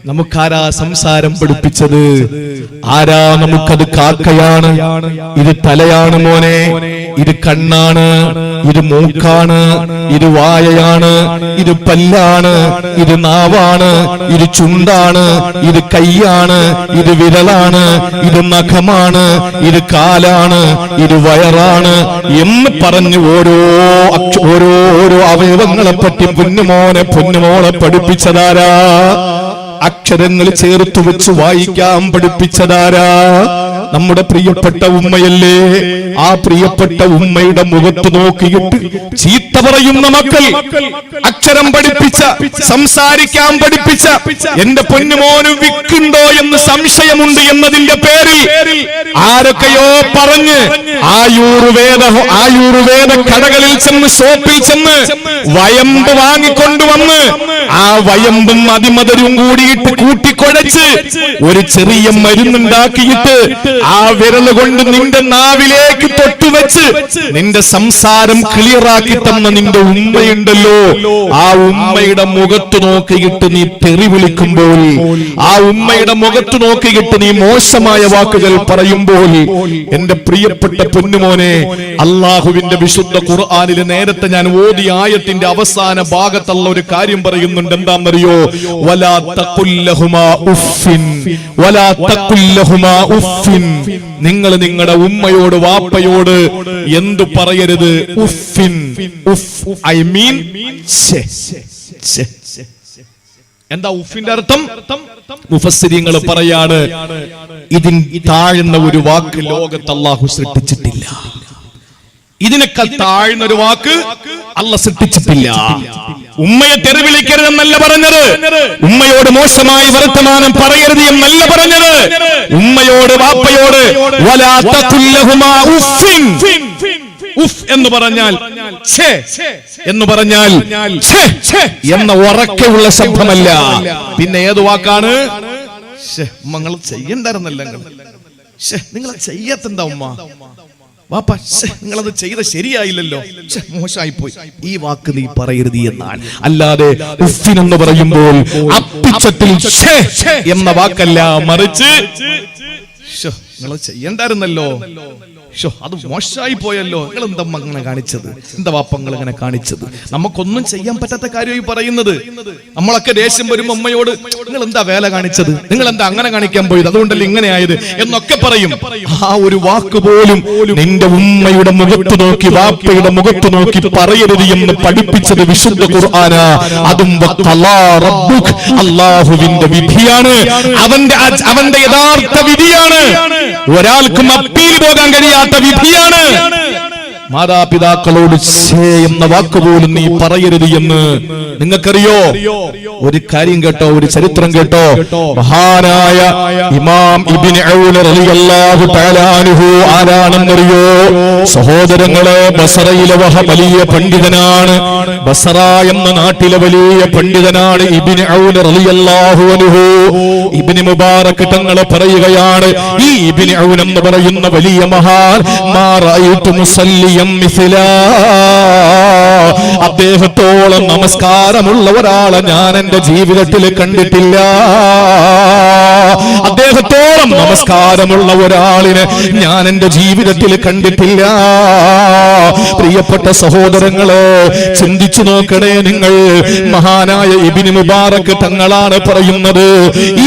നമുക്കാരാ സംസാരം പഠിപ്പിച്ചത്? ആരാ നമുക്കത് കാക്കയാണ്? ഇത് തലയാണ് മോനെ, ഇത് കണ്ണാണ്, ഇത് മൂക്കാണ്, ഇത് വായയാണ്, ഇത് പല്ലാണ്, ഇത് നാവാണ്, ഇത് ചുണ്ടാണ്, ഇത് കൈയാണ്, ഇത് വിരലാണ്, ഇത് നഖമാണ്, ഇത് കാലാണ്, ഇത് വയറാണ് എന്ന് പറഞ്ഞ് ഓരോ അവയവങ്ങളെ പറ്റി പൊന്നുമോളെ പഠിപ്പിച്ചതാരാ? അക്ഷരങ്ങൾ ചേർത്ത് വെച്ച് വായിക്കാൻ പഠിപ്പിച്ചതാരാ? നമ്മുടെ പ്രിയപ്പെട്ട ഉമ്മയല്ലേ? ആ പ്രിയപ്പെട്ട ഉമ്മയുടെ മുഖത്ത് നോക്കിയിട്ട് ചീത്ത പറയുന്ന മക്കൾ, അക്ഷരം പഠിപ്പിച്ച, സംസാരിക്കാൻ പഠിപ്പിച്ച എന്റെ പൊന്നുമോന് വിക്കുണ്ടോ എന്ന് സംശയമുണ്ട് എന്നതിന്റെ പേരിൽ ആരൊക്കെയോ പറഞ്ഞ് ആയുർവേദ കടകളിൽ ചെന്ന്, ഷോപ്പിൽ ചെന്ന് വയമ്പ് വാങ്ങിക്കൊണ്ടുവന്ന് ആ വയമ്പും അതിമധുരവും കൂടിയിട്ട് കൂട്ടിക്കുഴച്ച് ഒരു ചെറിയ മരുന്നുണ്ടാക്കിയിട്ട് ആ വിരൽ കൊണ്ട് നിന്റെ നാവിലേക്ക് തൊട്ടുവെച്ച് നിന്റെ സംസാരം ക്ലിയറാക്കി തന്ന നിന്റെ ഉമ്മയുണ്ടല്ലോ, ആ ഉമ്മയുടെ മുഖത്ത് നോക്കിയിട്ട് നീ തെറി വിളിക്കുമ്പോൾ, ആ ഉമ്മയുടെ മുഖത്ത് നോക്കിയിട്ട് നീ മോശമായ വാക്കുകൾ പറയുമ്പോൾ, എന്റെ പ്രിയപ്പെട്ട പൊന്നുമോനെ, അള്ളാഹുവിന്റെ വിശുദ്ധ ഖുർആനിൽ നേരത്തെ ഞാൻ ഓതിയ ആയത്തിന്റെ അവസാന ഭാഗത്തുള്ള ഒരു കാര്യം പറയുന്നുണ്ട്. എന്താണെന്നറിയോ? വലാ തഖുല്ലഹുമാ ഉഫ്ഫിൻ, വലാ തഖുല്ലഹുമാ ഉഫ്ഫിൻ. നിങ്ങൾ നിങ്ങളുടെ ഉമ്മയോട്, വാപ്പയോട് എന്തു പറയരുത്? ഉഫ്ഫിൻ, ഉഫ്, ഐ മീൻ എന്താ ഉഫിന്റെ അർത്ഥം? മുഫസ്സിരീങ്ങൾ പറയാണ്, ഇതിൻ താഴ്ന്ന ഒരു വാക്ക് ലോകത്ത് അല്ലാഹു സൃഷ്ടിച്ചിട്ടില്ല. ഇതിനേക്കാൾ താഴ്ന്ന ഒരു വാക്ക് അല്ലാഹു സൃഷ്ടിച്ചിട്ടില്ല. ഉമ്മയെ തെറിവിളിക്കരുതെന്നല്ല പറഞ്ഞത്, ഉമ്മയോട് മോശമായി വർത്തമാനം പറയരുത് എന്നല്ല പറഞ്ഞത്. ഉമ്മയോട് വാപ്പയോട് വലാ തഖുൽ ലഹുമാ ഉഫ്ഫിൻ, ഉഫ് എന്ന് പറഞ്ഞാൽ ഛേ എന്ന് പറഞ്ഞാൽ ഛേ എന്ന ഉറക്കെയുള്ള ശബ്ദമല്ല. പിന്നെ ഏത് വാക്കാണ്? നിങ്ങൾ ചെയ്യണ്ടായിരുന്നല്ല, നിങ്ങൾ ചെയ്യത്തെന്താ ഉമ്മ വാപ്പ, നിങ്ങളത് ചെയ്ത ശരിയായില്ലല്ലോ, മോശമായി പോയി, ഈ വാക്ക് നീ പറയരുത് എന്നാണ്. അല്ലാതെ ഉഫിൻ എന്ന് പറയുമ്പോൾ അപ്പിച്ചത്തിൽ എന്ന വാക്കല്ല, മറിച്ച് നിങ്ങൾ ചെയ്യണ്ടായിരുന്നല്ലോ, അത് മോശമായി പോയല്ലോ, നിങ്ങൾ എന്താ അങ്ങനെ കാണിച്ചത്, എന്താ വാപ്പങ്ങൾ ഇങ്ങനെ കാണിച്ചത്, നമുക്കൊന്നും ചെയ്യാൻ പറ്റാത്ത കാര്യമായി പറയുന്നത്. നമ്മളൊക്കെ ദേഷ്യം വരുമ്പോ അമ്മയോട് നിങ്ങൾ എന്താ വേല കാണിച്ചത്, നിങ്ങൾ എന്താ അങ്ങനെ കാണിക്കാൻ പോയത്, അതുകൊണ്ടല്ലേ ഇങ്ങനെ ആയത് എന്നൊക്കെ പറയും. ആ ഒരു വാക്ക് പോലും നിന്റെ ഉമ്മയുടെ മുഖത്ത് നോക്കി വാപ്പയുടെ മുഖത്ത് നോക്കി പറയരുത് എന്ന് പഠിപ്പിച്ചത് വിശുദ്ധ ഖുർആനാ. അതും അല്ലാഹുവിന്റെ വിധിയാണ്, അവന്റെ യഥാർത്ഥ വിധിയാണ്. ഒരാൾക്കും അപ്പീൽ പോകാൻ കഴിയാത്ത വിധിയാണ്. മാതാപിതാക്കളോട് ഛേ എന്ന വാക്കുപോലും നീ പറയരുത് എന്ന് നിങ്ങൾക്കറിയോ? ഒരു കാര്യം കേട്ടോ, ഒരു ചരിത്രം കേട്ടോ. മഹാനായ ഇമാം ഇബ്നു ഔൻ റളിയല്ലാഹു തആല അൻഹു ആരാണെന്നറിയോ? സഹോദരങ്ങളെ, ബസറയിലെ വലിയ പണ്ഡിതനാണ്. ബസറ എന്ന നാട്ടിലെ വലിയ പണ്ഡിതനാണ് ഇബ്നു ഔൻ റളിയല്ലാഹു അൻഹു. ഇബ്നു മുബാറക് തങ്ങൾ പറയുകയാണ്, ഈ ഇബ്നു ഔൻ എന്ന് പറയുന്ന വലിയ മഹാൻ മാ റഅയ്തു മുസല്ലി അദ്ദേഹത്തോളം നമസ്കാരമുള്ള ഒരാളെ ഞാൻ എന്റെ ജീവിതത്തിൽ കണ്ടിട്ടില്ല. അദ്ദേഹത്തോളം നമസ്കാരമുള്ള ഒരാളിനെ ഞാൻ എന്റെ ജീവിതത്തിൽ കണ്ടിട്ടില്ല. പ്രിയപ്പെട്ട സഹോദരങ്ങളെ, ചിന്തിച്ചു നോക്കണേ നിങ്ങൾ. മഹാനായ ഇബ്നു മുബാറക് തങ്ങളാണ് പറയുന്നത്,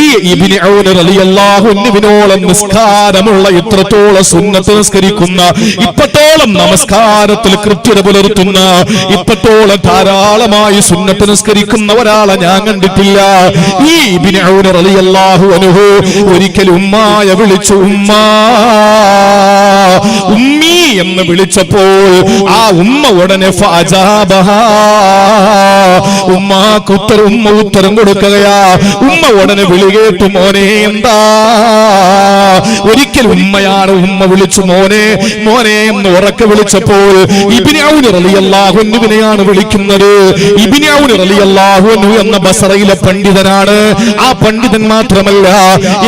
ഈ ഇബ്നു ഔൻ റളിയല്ലാഹു അൻഹുവിനോളം നിസ്കാരമുള്ള, ഇത്രത്തോളം സുന്നത്ത് നിസ്കരിക്കുന്ന, ഇപ്പത്തോളം നമസ്കാരത്തിൽ കൃത്യത പുലർത്തുന്ന, ഇപ്പത്തോളം ധാരാളമായി സുന്നത്ത് നിസ്കരിക്കുന്ന ഒരാളെ ഞാൻ കണ്ടിട്ടില്ല. ഈ ഇബ്നു ഔൻ റളിയല്ലാഹു അൻഹു ഒരിക്കൽ ഉമ്മായ വിളിച്ചു, ഉമ്മി എന്ന് വിളിച്ചപ്പോൾ ആ ഉമ്മ ഉടനെ ഉമ്മ ഉത്തരം കൊടുക്കുകയാ. ഉമ്മ ഉടനെ വിളി കേട്ടു, മോനെ എന്താ? ഒരിക്കൽ ഉമ്മയാണ് ഉമ്മ വിളിച്ചു മോനെ മോനെ എന്ന് ഉറക്കെ വിളിച്ചപ്പോൾ ഇബ്നു ഔൻ റളിയല്ലാഹു അൻഹുവിനെയാണ് വിളിക്കുന്നത്. ഇബ്നു ഔൻ റളിയല്ലാഹു അൻഹു എന്ന ബസറയിലെ പണ്ഡിതനാണ്. ആ പണ്ഡിതൻ മാത്രമല്ല,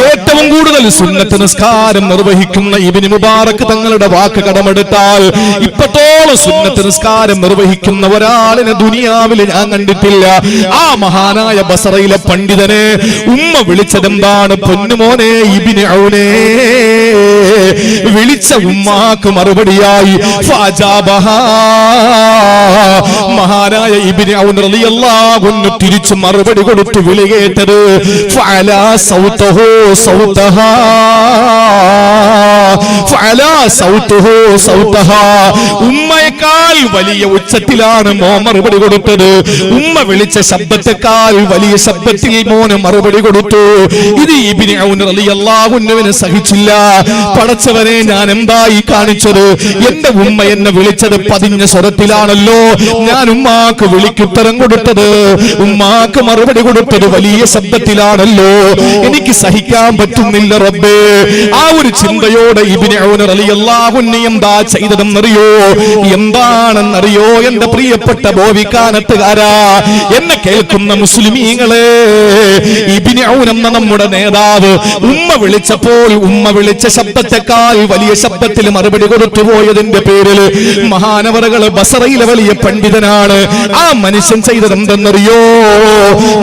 ഏറ്റവും കൂടുതൽ സുന്നത്ത് നിസ്കാരം നിർവഹിക്കുന്ന ഇബ്നു മുബാറക് തങ്ങളുടെ വാക്ക് കടമെടുത്താൽ ഇപ്പത്തോളം സുന്നത്ത് നിസ്കാരം നിർവഹിക്കുന്ന ഒരാളിനെ ദുനിയാവിൽ ഞാൻ കണ്ടിട്ടില്ല. ആ മഹാനായ ബസറയിലെ പണ്ഡിതനെ ഉമ്മ വിളിച്ചതെന്താണ്? പൊന്നുമോനെ ഇബ്നു ഔനേ. വിളിച്ച ഉമ്മാക്ക് മറുപടിയായി മഹാനായ ഇബ്നു ഔൻ റളിയല്ലാഹു അൻഹു തിരിച്ചു മറുപടി കൊടുത്തു. വിളി കേട്ടത് ഫഅലാ സൗതഹു സൗതഹാ, ഫഅലാ സൗതഹു സൗതഹാ. ഉമ്മയേക്കാൾ വലിയ ഉച്ചത്തിലാണ് മോൻ മറുപടി കൊടുത്തത്. ഉമ്മ വിളിച്ച ശബ്ദത്തെക്കാൾ വലിയ ശബ്ദത്തിൽ മോന് മറുപടി കൊടുത്തു. ഇത് ഇബ്നു ഔൻ റളിയല്ലാഹു അൻഹുവിനെ സഹിച്ചില്ല. പടച്ചവനെ, ഞാൻ എന്തായി കാണിച്ചത്? എന്റെ ഉമ്മ എന്നെ വിളിച്ചത് പതിഞ്ഞ സ്വരത്തിലാണല്ലോ. ഞാൻ ഉമ്മാക്ക് വിളിക്കുത്തരം കൊടുത്തത്, ഉമ്മാക്ക് മറുപടി കൊടുത്തത് വലിയ ശബ്ദത്തിലാണല്ലോ. എനിക്ക് സഹിക്കാൻ പറ്റുന്നില്ല റബ്ബേ. ആ ഒരു ചിന്തയോടെ ഇബ്നു ഔൻ റളിയല്ലാഹു അൻഹു എന്താ ചെയ്തതെന്നറിയോ? എന്താണെന്നറിയോ? എന്റെ പ്രിയപ്പെട്ട ബോവിക്കാനത്തുകാരാ, എന്നെ കേൾക്കുന്ന മുസ്ലിമീങ്ങളെ, ഇബ്നു ഔൻ എന്ന നമ്മുടെ നേതാവ് ഉമ്മ വിളിച്ചപ്പോൾ ഉമ്മ വിളിച്ച ശബ്ദത്തെക്കാൾ വലിയ ശബ്ദത്തിൽ മറുപടി കൊടുത്തു പോയതിന്റെ പേരിൽ മഹാനവറുകൾ ബസറയിലെ വലിയ പണ്ഡിതനാണ്. ആ മനുഷ്യൻ ചെയ്തത് എന്തെന്നറിയോ?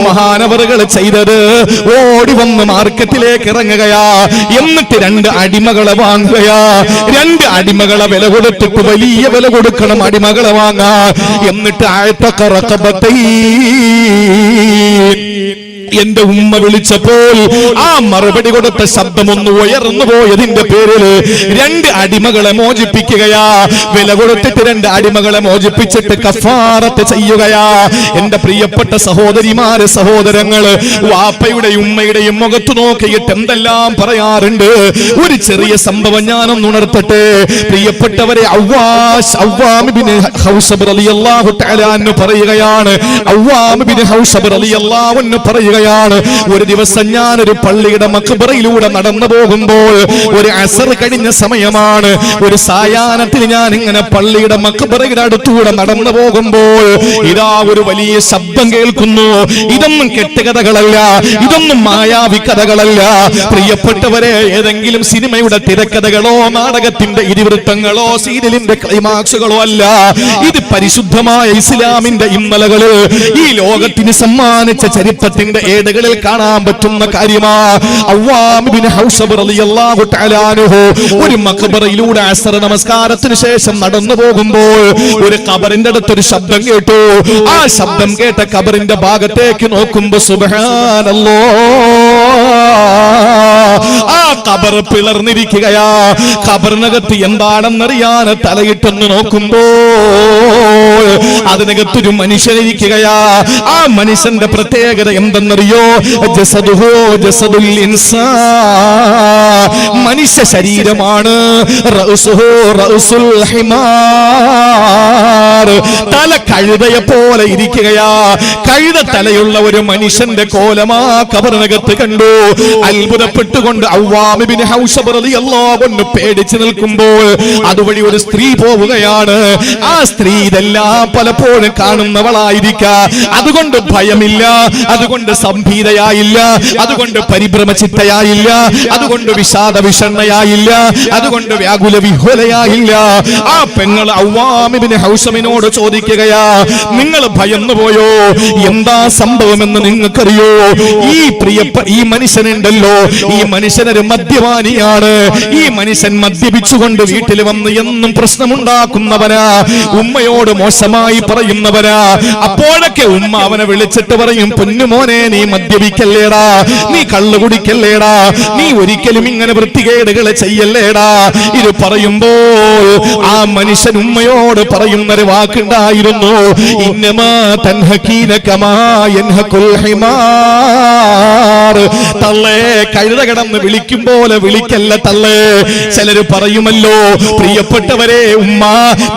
മഹാനവറുകൾ ചെയ്തത് ഓടി വന്ന് മാർക്കറ്റിലേക്ക് ഇറങ്ങുകയാ. എന്നിട്ട് 2 അടിമകളെ വാങ്ങുകയാ. 2 അടിമകളെ വില കൊടുത്തിട്ട് വലിയ വില കൊടുക്കണം അടിമകളെ വാങ്ങാ. എന്നിട്ട് എന്റെ ഉമ്മ വിളിച്ചപ്പോൾ ആ മറുപടി കൊടുത്ത ശബ്ദമൊന്ന് ഉയർന്നു പോയതിന്റെ പേരിൽ 2 അടിമകളെ മോചിപ്പിക്കുകയാ. വില കൊടുത്തിട്ട് 2 അടിമകളെ മോചിപ്പിച്ചിട്ട് കഫാറത്ത് ചെയ്യുകയാ. എന്റെ പ്രിയപ്പെട്ട സഹോദരിമാര്, സഹോദരങ്ങള്, വാപ്പയുടെയും ഉമ്മയുടെയും മുഖത്തു നോക്കിയിട്ട് എന്തെല്ലാം പറയാറുണ്ട്. ഒരു ചെറിയ സംഭവം ഞാനൊന്ന് ഉണർത്തട്ടെ പ്രിയപ്പെട്ടവരെ. അവ്വാം ഇബ്നു ഹൗസബ് റളിയല്ലാഹു തആല അൻഹു പറയുകയാണ്, അവ്വാം ഇബ്നു ഹൗസബ് റളിയല്ലാഹു അൻഹു പറയുകയാണ്, ഒരു ദിവസം ഞാനൊരു പള്ളിയുടെ മഖ്ബറയിലൂടെ നടന്നു പോകുമ്പോൾ ഒരു അസർ കഴിഞ്ഞ സമയമാണ്. ഒരു സായാഹ്നത്തിൽ ഞാൻ ഇങ്ങനെ പള്ളിയുടെ മഖ്ബറയുടെ അടുത്തൂടെ നടന്നു പോകുമ്പോൾ ഇതാ ഒരു വലിയ ശബ്ദം കേൾക്കുന്നു. ഇതൊന്നും കെട്ടുകഥകളല്ല, ഇതൊന്നും മായാവി കഥകളല്ല പ്രിയപ്പെട്ടവരെ. ഏതെങ്കിലും സിനിമയുടെ തിരക്കഥകളോ നാടകത്തിന്റെ ഇതിവൃത്തങ്ങളോ സീരിയലിന്റെ ക്ലൈമാക്സുകളോ അല്ല. ഇത് പരിശുദ്ധമായ ഇസ്ലാമിന്റെ ഇന്നലകള് ഈ ലോകത്തിന് സമ്മാനിച്ച ചരിത്രത്തിന്റെ ഏടുകളിൽ കാണാൻ പറ്റുന്ന കാര്യമാ. അവ്വാം ഇബ്നു ഹൗസബ് റളിയല്ലാഹു തആല അൻഹു ഒരു മഖ്ബറയിലൂടെ അസ്ർ നമസ്കാരത്തിന് ശേഷം നടന്നു പോകുമ്പോൾ ഒരു ഖബറിന്റെ അടുത്തൊരു ശബ്ദം കേട്ടു. ആ ശബ്ദം കേട്ട ഖബറിന്റെ ഭാഗത്തേക്ക് നോക്കുമ്പോ സുബ്ഹാനല്ലാഹ്, ആ ഖബർ പിളർന്നിരിക്കുകയാ. ഖബറിനകത്ത് എന്താണെന്നറിയാൻ തലയിട്ടൊന്ന് നോക്കുമ്പോൾ അതിനകത്തൊരു മനുഷ്യനിരിക്കുകയാ. ആ മനുഷ്യന്റെ പ്രത്യേകത എന്തെന്നറിയോ? ജസദുഹു ജസദുൽ ഇൻസാൻ, മനുഷ്യ ശരീരമാണ്. റഅസുഹു റഅസുൽ ഹിമാർ, തല കഴുതയെ പോലെ ഇരിക്കുകയാ. കഴുത തലയുള്ള ഒരു മനുഷ്യന്റെ കോലമാ ഖബറിനകത്ത് കണ്ടു. അത്ഭുതപ്പെട്ടുകൊണ്ട് അവ്വാം ഇബ്നു ഹൗസബ് റളിയല്ലാഹു അൻഹു പേടിച്ചു നിൽക്കുമ്പോൾ അതുവഴി ഒരു സ്ത്രീ പോവുകയാണ്. ആ സ്ത്രീ ഇതെല്ലാം പലപ്പോഴും കാണുന്നവളായിരിക്കാം. അതുകൊണ്ട് ഭയമില്ല, അതുകൊണ്ട് സംഭീതയായില്ല, അതുകൊണ്ട് പരിഭ്രമചിത്തയായില്ല, അതുകൊണ്ട് വിഷാദ വിഷണ്ണയായില്ല, അതുകൊണ്ട് വ്യാകുല വിഹ്വലയായില്ല. ആ പെങ്ങൾ അവ്വാം ഇബ്നു ഹൗസമിനോട് ചോദിക്കുകയാ, നിങ്ങൾ ഭയന്നു പോയോ? എന്താ സംഭവമെന്ന് നിങ്ങൾക്കറിയോ? ഈ മനുഷ്യനുണ്ടല്ലോ, ഈ മനുഷ്യനൊരു മദ്യപാനിയാണ്. ഈ മനുഷ്യൻ മദ്യപിച്ചുകൊണ്ട് വീട്ടിൽ വന്ന് എന്നും പ്രശ്നമുണ്ടാക്കുന്നവനാ, ഉമ്മയോട് മോശമായി പറയുന്നവനാ. അപ്പോഴൊക്കെ ഉമ്മ അവനെ വിളിച്ചിട്ട് പറയും, പൊന്നുമോനെ നീ മദ്യപിക്കല്ലേടാ, നീ കള്ളു കുടിക്കല്ലേടാ, നീ ഒരിക്കലും ഇങ്ങനെ വൃത്തികേടുകളെ ചെയ്യല്ലേടാ. ഇത് പറയുമ്പോൾ ആ മനുഷ്യൻ ഉമ്മയോട് പറയുന്നൊരു വാക്കുണ്ടായിരുന്നു, ഇന്നമാ തൻഹകീന കമാ യൻഹകുൽ ഹിമാർ. തള്ളേ, കഴുത കിടന്ന് വിളിക്കും പോലെ വിളിക്കല്ല തള്ളേ. ചിലര് പറയുമല്ലോ, പ്രിയപ്പെട്ടവരെ, ഉമ്മ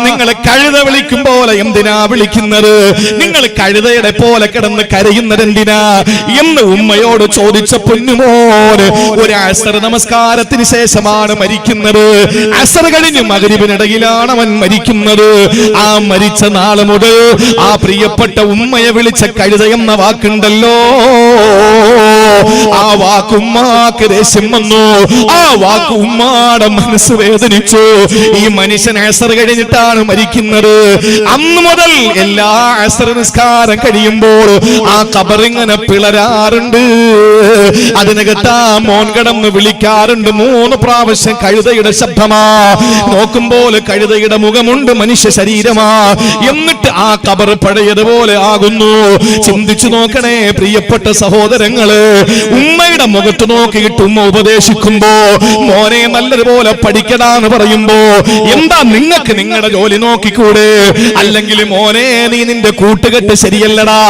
നിങ്ങൾ കഴുത വിളിക്കും പോലെ എന്തിനാ വിളിക്കുന്നത്? നിങ്ങൾ കഴുതയുടെ പോലെ കിടന്ന് കരയുന്നത് എന്തിനാ എന്ന് ഉമ്മയോട് ചോദിച്ച പൊന്നുമോന് ഒരു അസ്ർ നമസ്കാരത്തിന് ശേഷമാണ് മരിക്കുന്നത്. അസ്ർ കഴിഞ്ഞ് മഗ്രിബിനിടയിലാണ് അവൻ മരിക്കുന്നത്. ആ മരിച്ച നാള് മുതൽ ആ പ്രിയപ്പെട്ട ഉമ്മയെ വിളിച്ച കഴുത എന്ന വാക്കുണ്ടല്ലോ, ആ വാക്ക് ഉമ്മാക്ക് ദേഷ്യം വന്നു. ആ വാക്ക് ഉമ്മാടെ മനസ്സ് വേദനിച്ചു. ഈ മനുഷ്യൻ അസ്ർ കഴിഞ്ഞിട്ടാണ് മരിക്കുന്നത്. അന്ന് മുതൽ എല്ലാ അസ്ർ നിസ്കാരം കഴിയുമ്പോൾ ആ ഖബറിങ്ങനെ പിളരാറുണ്ട്. അതിനകത്ത് ആ മോൻ കിടന്ന് വിളിക്കാറുണ്ട്. 3 പ്രാവശ്യം കഴുതയുടെ ശബ്ദമാ. നോക്കുമ്പോൾ കഴുതയുടെ മുഖമുണ്ട്, മനുഷ്യ ശരീരമാ. എന്നിട്ട് ആ ഖബർ പഴയതുപോലെ ആകുന്നു. ചിന്തിച്ചു നോക്കണേ പ്രിയപ്പെട്ട സഹോദരങ്ങള്, ഉമ്മയുടെ മുഖത്ത് നോക്കിയിട്ട് ഉമ്മ ഉപദേശിക്കുമ്പോ, മോനെ നല്ലതുപോലെ പഠിക്കടാന്ന് പറയുമ്പോ, എന്താ നിങ്ങൾക്ക് നിങ്ങളുടെ ജോലി നോക്കിക്കൂടെ? അല്ലെങ്കിൽ മോനെ നീ നിന്റെ കൂട്ടുകെട്ട് ശരിയല്ലടാ.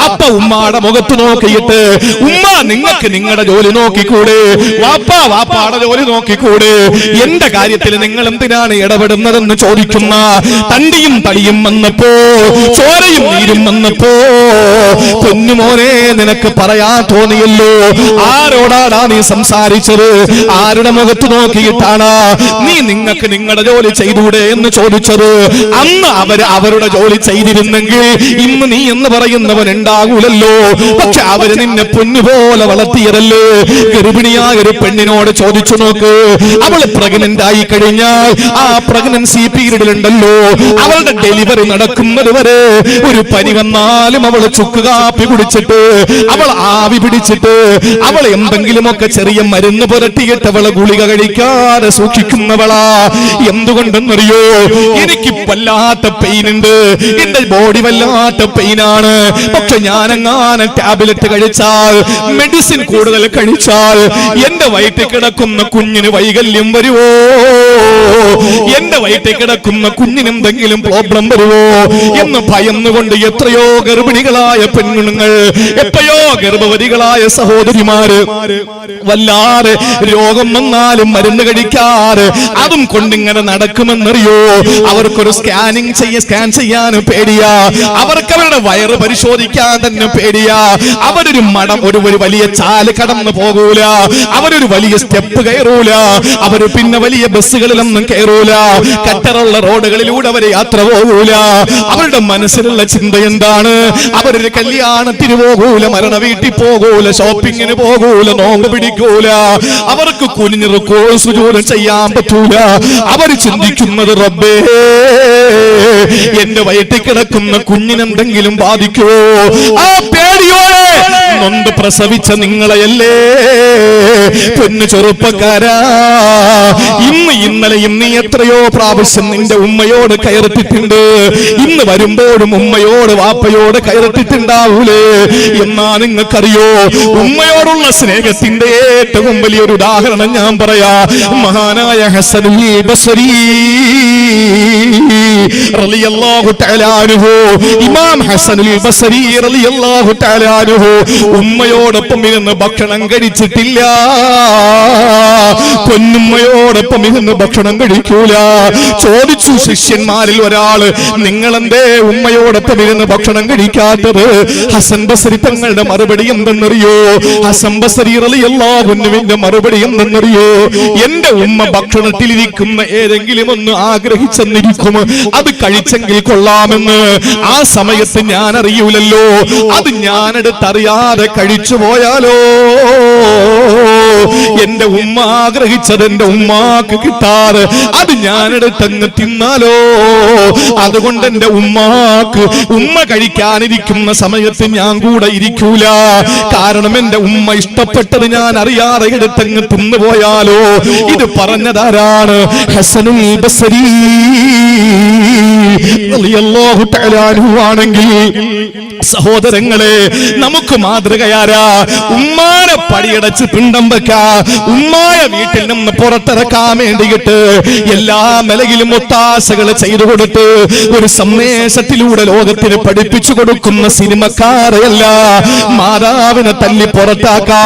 അപ്പൊ ഉമ്മാടെ മുഖത്ത് നോക്കിയിട്ട്, ഉമ്മ നിങ്ങൾക്ക് നിങ്ങളുടെ ജോലി നോക്കിക്കൂടെ? വാപ്പാടെ ജോലി നോക്കിക്കൂടെ? എന്റെ കാര്യത്തിൽ നിങ്ങൾ എന്തിനാണ് ഇടപെടുന്നതെന്ന് ചോദിക്കുന്ന തണ്ടിയും തടിയും വന്നപ്പോ, ചോരയും നീരും വന്നപ്പോ, പൊന്നുമോനെ നിനക്ക് പറയാൻ തോന്നിയല്ലോ. ആരോടാടാ നീ സംസാരിച്ചത്? ആരുടെ മുഖത്ത് നോക്കിയിട്ടാണ് നീ നിങ്ങൾക്ക് നിങ്ങളുടെ ജോലി ചെയ്തൂടെ എന്ന് ചോദിച്ചത്? അന്ന് അവരുടെ ജോലി ചെയ്തിരുന്നെങ്കിൽ ഇന്ന് നീ എന്ന് പറയുന്നവൻ ഉണ്ടാകൂലല്ലോ. പക്ഷെ അവര് നിന്നെ പൊന്നുപോലെ വളർത്തിയതല്ലേ. ഗർഭിണിയായ ഒരു പെണ്ണിനോട് ചോദിച്ചു നോക്ക്, അവള് പ്രഗ്നന്റ് ആയി കഴിഞ്ഞാൽ ആ പ്രഗ്നൻസി പീരീഡിലുണ്ടല്ലോ, അവളുടെ ഡെലിവറി നടക്കുന്നത് വരെ ഒരു പനി വന്നാലും അവൾ ചുക്ക് കാപ്പി കുടിച്ചിട്ട് അവൾ ആവി പിടിച്ചിട്ട് അവൾ എന്തെങ്കിലുമൊക്കെ ചെറിയ മരുന്ന് പുരട്ടിയിട്ട് അവളെ ഗുളിക കഴിക്കാതെ സൂക്ഷിക്കുന്നവളാ. എന്തുകൊണ്ടെന്നറിയോ? എനിക്ക് വല്ലാത്ത പെയിൻ ഉണ്ട്, എന്റെ ബോഡി വല്ലാത്ത പെയിനാണ്. പക്ഷെ ഞാനെങ്ങാനും ടാബ്ലറ്റ് കഴിച്ചാൽ, മെഡിസിൻ കൂടുതൽ കഴിച്ചാൽ എന്റെ വയറ്റിൽ കിടക്കുന്ന കുഞ്ഞിന് വൈകല്യം വരുവോ? എന്റെ വയറ്റിൽ കിടക്കുന്ന കുഞ്ഞിന് എന്തെങ്കിലും പ്രോബ്ലം വരുവോ എന്ന് ഭയന്നുകൊണ്ട് എത്രയോ ഗർഭിണികളായ പെണ്ണുങ്ങൾ, എത്രയോ ഗർഭവതികളായ സഹോദരിമാര് വല്ലാതെ രോഗം വന്നാലും മരുന്ന് കഴിക്കാറ് അതും കൊണ്ടിങ്ങനെ നടക്കുമെന്നറിയോ? അവർക്കൊരു സ്കാൻ ചെയ്യാൻ പേടിയാ, അവർക്ക് അവരുടെ വയറ് പരിശോധിക്കാൻ തന്നെ പേടിയാ. അവരൊരു ഒരു വലിയ ചാല് കടന്നു പോകൂല, അവരൊരു വലിയ സ്റ്റെപ്പ് കയറൂല, അവര് പിന്നെ വലിയ ബസ്സുകളിലൊന്നും കയറൂല, കട്ടറുള്ള റോഡുകളിലൂടെ അവര് യാത്ര പോകൂല. അവരുടെ മനസ്സിലുള്ള ചിന്ത എന്താണ്? അവരൊരു കല്യാണത്തിന് പോകൂല, മരണ വീട്ടിൽ പോകൂല, ഷോപ്പിങ്ങിന് പോകൂല, നോമ്പ് പിടിക്കൂല, അവർക്ക് കുനിഞ്ഞു റുക്കോഉം സുജൂദും ചെയ്യാൻ പറ്റൂല. അവർ ചിന്തിക്കുന്നത് റബ്ബേ എന്റെ വയറ്റിൽ കിടക്കുന്ന കുഞ്ഞിനെന്തെങ്കിലും ബാധിക്കുവോ? ആ പേടിയോടെ നൊന്ത് പ്രസവിച്ച നിങ്ങളെയല്ലേ പൊന്നു ചെറുപ്പക്കാരാ, ഇന്നലെയും നീ എത്രയോ പ്രാവശ്യം നിന്റെ ഉമ്മയോട് കയറിട്ടിട്ടുണ്ട്. ഇന്ന് വരുമ്പോഴും ഉമ്മയോട് വാപ്പയോട് കയറിട്ടിട്ടുണ്ടാവൂലേ? എന്നാ നിങ്ങൾക്കറിയോ, ഉമ്മയോടുള്ള സ്നേഹത്തിന്റെ ഏറ്റവും വലിയൊരു ഉദാഹരണം ഞാൻ പറയാ. മഹാനായ ഹസനുൽ ബസ്രി റളിയല്ലാഹു തആല അൻഹു, ഇമാം ഹസനുൽ ബസ്രി റളിയല്ലാഹു തആല അൻഹു ഉമ്മയോടൊപ്പം ഇരുന്ന് ഭക്ഷണം കഴിച്ചിട്ടില്ല, പൊന്നുമ്മയോടൊപ്പം ഇരുന്ന് ഭക്ഷണം കഴിക്കൂല. ചോദിച്ചു ശിഷ്യന്മാരിൽ ഒരാള്, നിങ്ങളെന്തേ ഉമ്മയോടൊപ്പം ഇരുന്ന് ഭക്ഷണം കഴിക്കാത്തത്? ഹസൻ ബസ്രി തങ്ങളുടെ മറുപടി എന്തെന്നറിയോ? ഹസൻ ബസ്രി റളിയല്ലാഹു അൻഹുവിന്റെ മറുപടി എന്തെന്നറിയോ? എന്റെ ഉമ്മ ഭക്ഷണത്തിലിരിക്കുന്ന ഏതെങ്കിലും ഒന്ന് ആഗ്രഹിച്ചെന്നിരിക്കും, അത് കഴിച്ചെങ്കിൽ കൊള്ളാമെന്ന്. ആ സമയത്ത് ഞാൻ അറിയൂലല്ലോ, അത് ഞാനെടുത്തറിയാതെ കഴിച്ചു പോയാലോ? എന്റെ ഉമ്മ ആഗ്രഹിച്ചത് എന്റെ ഉമ്മാക്ക് കിട്ടാറ് അത് ഞാനെടുത്തങ്ങ് തിന്നാലോ? അതുകൊണ്ട് എന്റെ ഉമ്മാക്ക് ഉമ്മ കഴിക്കാനിരിക്കുന്ന സമയത്ത് ഞാൻ കൂടെ ഇരിക്കൂല. കാരണം എന്റെ ഉമ്മ ഇഷ്ടപ്പെട്ടത് ഞാൻ അറിയാതെ എടുത്തങ്ങ് തിന്നുപോയാലോ? ഇത് പറഞ്ഞതാരാണ്? ഹസനുൽ ബസ്രി റളിയല്ലാഹു തആല അൻഹു ആണെങ്കിൽ സഹോദരങ്ങളെ, നമുക്ക് മാതൃകയാരാ? ഉമ്മാനെ പടിയടച്ച് പിണ്ടം വെക്കാ, ഉമ്മായ വീട്ടിൽ നിന്ന് പുറത്തിറക്കാൻ വേണ്ടിയിട്ട് എല്ലാ നിലയിലും ഒത്താശകൾ ചെയ്തു കൊടുത്ത് ഒരു സന്ദേശത്തിലൂടെ ലോകത്തിന് പഠിപ്പിച്ചു കൊടുക്കുന്ന സിനിമക്കാരെയല്ല മാതാവിനെ തല്ലി പുറത്താക്കാ,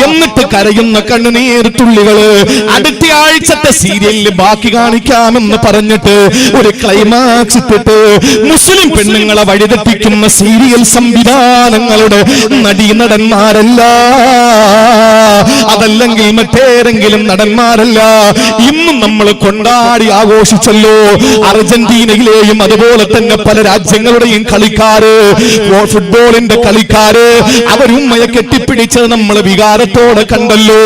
എന്നിട്ട് കരയുന്ന കണ്ണുനീർ തുള്ളികള് അടുത്ത ആഴ്ചത്തെ സീരിയലിൽ ബാക്കി കാണിക്കാമെന്ന് പറഞ്ഞിട്ട് ഒരു ക്ലൈമാക്സ് ഇട്ടിട്ട് മുസ്ലിം പെണ്ണുങ്ങളെ വഴിതെറ്റിക്കുന്ന സീരിയൽ സംവിധാനങ്ങളുടെ നടീനടന്മാരല്ല, അതല്ലെങ്കിൽ മറ്റേതെങ്കിലും നടന്മാരല്ല. ഇന്നും നമ്മൾ കൊണ്ടാടി ആഘോഷിച്ചല്ലോ അർജന്റീനയിലെയും അതുപോലെ തന്നെ പല രാജ്യങ്ങളുടെയും കളിക്കാര്, ഫുട്ബോളിന്റെ കളിക്കാര്, അവരുമ്മയെ കെട്ടിപ്പിടിച്ചത് നമ്മൾ വികാരത്തോടെ കണ്ടല്ലോ.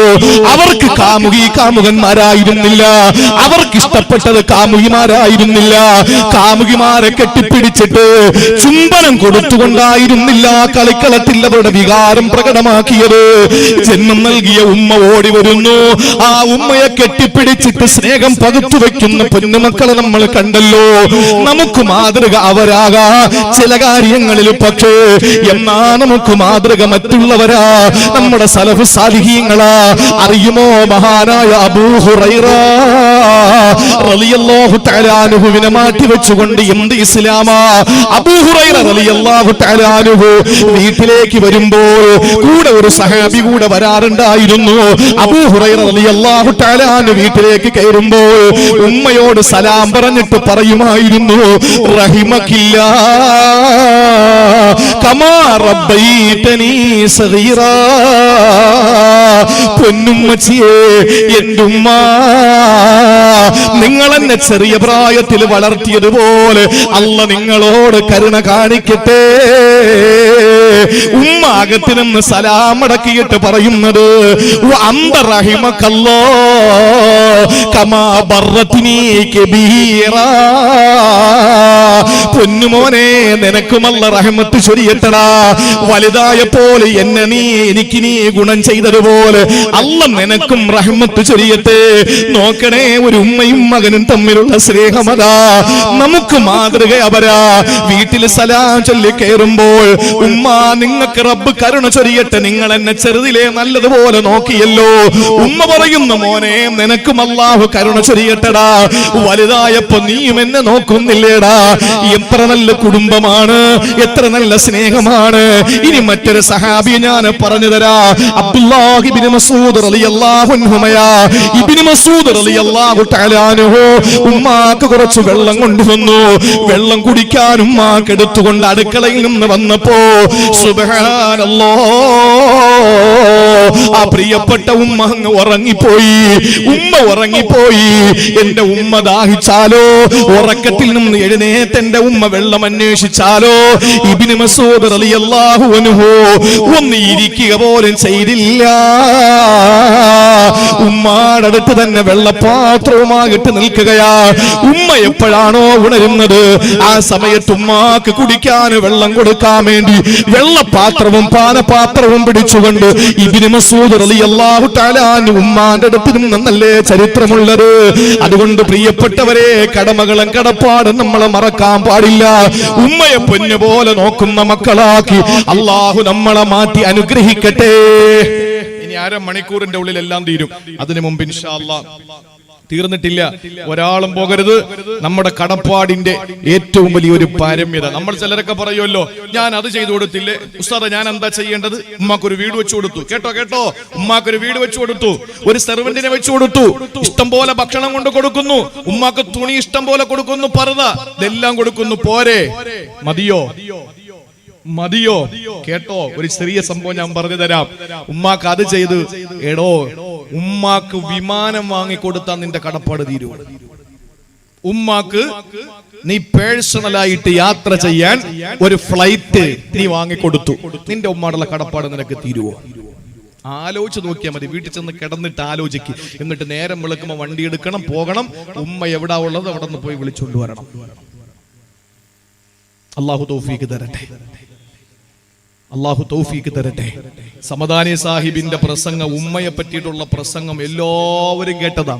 അവർക്ക് കാമുകന്മാരായിരുന്നില്ല, അവർക്ക് ഇഷ്ടപ്പെട്ടത് കാമുകിമാരായിരുന്നില്ല. കാമുകിമാരെ കെട്ടിപ്പിടിച്ചിട്ട് ചുംബനം കൊടുത്തുകൊണ്ടായിരുന്നില്ല കളിക്കളത്തിൽ അവരുടെ വികാരം പ്രകടമാക്കിയത്. ജന്മം നൽകിയ ഉമ്മ ഓടി വരുന്നു, ആ ഉമ്മയെ കെട്ടിപ്പിടിച്ചിട്ട് സ്നേഹം പകുത്തുവെക്കുന്ന പൊന്നുമക്കളെ നമ്മൾ കണ്ടല്ലോ. നമുക്ക് മാതൃക അവരാകാ ചില കാര്യങ്ങളിൽ, പക്ഷേ എന്നാ നമുക്ക് മാതൃക മറ്റുള്ളവരാ, നമ്മുടെ സലഫ് സാലിഹീങ്ങളാ. അറിയുമോ മഹാനായ അബൂ ഹുറൈറ റളിയല്ലാഹു തആല അൻഹുവിനെ മാറ്റി വെച്ചുകൊണ്ട് എന്ത് ഇസ്ലാമാ? അബൂ ഹുറൈറ റളിയല്ലാഹു തആല അൻഹു വീട്ടിലേക്ക് വരുമ്പോൾ കൂടെ ഒരു സഹാബി കൂടെ വരാറുണ്ടായിരുന്നു. അബൂ ഹുറൈറ റളിയല്ലാഹു തആല അൻഹു വീട്ടിലേക്ക് കയറുമ്പോൾ ഉമ്മയോട് സലാം പറഞ്ഞിട്ട് പറയുമായിരുന്നു, റഹിമകില്ലാ കമാ റബ്ബൈതനീ സഗീറാ. പൊന്നുമ്മച്ചിയേ, എന്റെ ഉമ്മ, നിങ്ങൾ എന്നെ ചെറിയ പ്രായത്തിൽ വളർത്തിയതുപോലെ അല്ല നിങ്ങളോട് കരുണ കാണിക്കട്ടെ. ഉമ്മ അകത്ത് നിന്ന് സലാം അടക്കിയിട്ട് പറയുന്നത്, അന്ത റഹിമകല്ലാ കമാ ബർറത്നീ കബീറാ. പൊന്നുമോനെ നിനക്കുമല്ല റഹ്മത്ത് ചൊരിയട്ടടാ. വലുതായപ്പോൾ എന്നെ എനിക്ക് നീ ഗുണം ചെയ്തതുപോലെ അല്ല നിനക്കും റഹ്മത്ത് ചൊരിയട്ടെ. നോക്കണേ, ഒരു ഉമ്മയും മകനും തമ്മിലുള്ള സ്നേഹമതാ നമുക്ക് മാതൃക അവരാ. വീട്ടിൽ സലാം ചൊല്ലി കയറുമ്പോൾ ഉമ്മ നിങ്ങൾക്ക് റബ്ബ് കരുണ ചൊരിയട്ടെ, നിങ്ങൾ എന്നെ ചെറുതിലെ നല്ലതുപോലെ നോക്കിയല്ലോ. ഉമ്മ പറയുന്നു മോനെ നിനക്കും അല്ലാഹു കരുണ ചൊരിയട്ടടാ. വലുതായപ്പോ നീയും എന്നെ നോക്കുന്നില്ലേടാ. എത്ര നല്ല കുടുംബമാണ്, എത്ര നല്ല സ്നേഹമാണ്. ഇനി മറ്റൊരു സഹാബി ഞാൻ പറഞ്ഞു തരാ. അബ്ദുല്ലാഹി ഇബ്നു മസ്ഊദ് റളിയല്ലാഹു അൻഹുമയാ. ഇബ്നു മസ്ഊദ് റളിയല്ലാഹു തആല അൻഹു ഉമ്മാക്ക് കുറച്ച് വെള്ളം കൊണ്ടുവന്നു. വെള്ളം കുടിക്കാൻ ഉമ്മാക്ക് എടുത്തുകൊണ്ട് അടുക്കളയിൽ നിന്ന് വന്നപ്പോ സുബ്ഹാനല്ലാഹ് ആ പ്രിയപ്പെട്ട ഉമ്മ അങ്ങ് ഉറങ്ങിപ്പോയി. ഉമ്മ ഉറങ്ങിപ്പോയി. എന്റെ ഉമ്മ ദാഹിച്ചാലോ, ഉറക്കത്തിൽ നിന്ന് എഴുന്നേറ്റ് എന്റെ ഉമ്മ വെള്ളം അന്വേഷിച്ചാലോ ഇബ്നു മസ്ഊദ് റളിയല്ലാഹു അൻഹു ഒന്ന് ഇരിക്കുക പോലും ചെയ്തില്ല. ഉമ്മാടെ അടുത്ത് തന്നെ വെള്ളപാത്രവുമായിട്ട് നിൽക്കുകയാ. ഉമ്മ എപ്പോഴാണോ ഉണരുന്നത് ആ സമയത്ത് ഉമ്മാക്ക് കുടിക്കാൻ വെള്ളം കൊടുക്കാൻ വേണ്ടി വെള്ളപാത്രവും പാനപാത്രവും പിടിച്ചുകൊണ്ട് ഇബ്നു മസ്ഊദ് റളിയല്ലാഹു തആല ഉമ്മാന്റെ അടുത്ത് നിന്നല്ലേ ചരിത്രമുള്ളത്. അതുകൊണ്ട് പ്രിയപ്പെട്ടവരെ, കടമകളും കടപ്പാടും നമ്മൾ മറക്കാൻ പാടില്ല. ഉമ്മയെ പൊന്നു പോലെ നോക്കുന്ന മക്കളാക്കി അല്ലാഹു നമ്മളെ മാറ്റി അനുഗ്രഹിക്കട്ടെ. ഇനി അരമണിക്കൂറിന്റെ ഉള്ളിൽ എല്ലാം തീരും. അതിനു മുമ്പ് ഇൻഷാ അല്ലാഹ് തീർന്നിട്ടില്ല. ഒരാളും പോകരുത്. നമ്മുടെ കടപ്പാടിന്റെ ഏറ്റവും വലിയൊരു പാരമ്യത. നമ്മൾ ചിലരൊക്കെ പറയുമല്ലോ, ഞാൻ അത് ചെയ്തു കൊടുത്തില്ലേ ഉസ്താദ്, ഞാൻ എന്താ ചെയ്യേണ്ടത്? ഉമ്മാക്കൊരു വീട് വെച്ചു കൊടുത്തു. കേട്ടോ, ഉമ്മാക്കൊരു വീട് വെച്ചു കൊടുത്തു, ഒരു സെർവന്റിനെ വെച്ചു കൊടുത്തു, ഇഷ്ടം പോലെ ഭക്ഷണം കൊണ്ട് കൊടുക്കുന്നു, ഉമ്മാക്ക് തുണി ഇഷ്ടം പോലെ കൊടുക്കുന്നു, പർദ ഇതെല്ലാം കൊടുക്കുന്നു. പോരെ? മതിയോ? കേട്ടോ, ഒരു ചെറിയ സംഭവം ഞാൻ പറഞ്ഞു തരാം. ഉമ്മാക്ക് അത് ചെയ്ത് എടോ, ഉമ്മാക്ക് വിമാനം വാങ്ങിക്കൊടുത്താൽ നിന്റെ കടപ്പാട് തീരുവോ? ഉമ്മാക്ക് നീ പേഴ്സണലായിട്ട് യാത്ര ചെയ്യാൻ ഒരു ഫ്ലൈറ്റ് നീ വാങ്ങിക്കൊടുത്തു, നിന്റെ ഉമ്മാടുള്ള കടപ്പാട് നിനക്ക് തീരുവോ? ആലോചിച്ച് നോക്കിയാൽ മതി. വീട്ടിൽ ചെന്ന് കിടന്നിട്ട് ആലോചിക്ക്. എന്നിട്ട് നേരം വിളിക്കുമ്പോൾ വണ്ടി എടുക്കണം, പോകണം. ഉമ്മ എവിടാ ഉള്ളത് അവിടെ നിന്ന് പോയി വിളിച്ചുകൊണ്ട് വരണം. അല്ലാഹു തൗഫീഖ് തരട്ടെ. അല്ലാഹു തൗഫീഖ് തരട്ടെ. സമദാനി സാഹിബിന്റെ പ്രസംഗം, ഉമ്മയെ പറ്റിയിട്ടുള്ള പ്രസംഗം എല്ലാവരും കേട്ടതാ.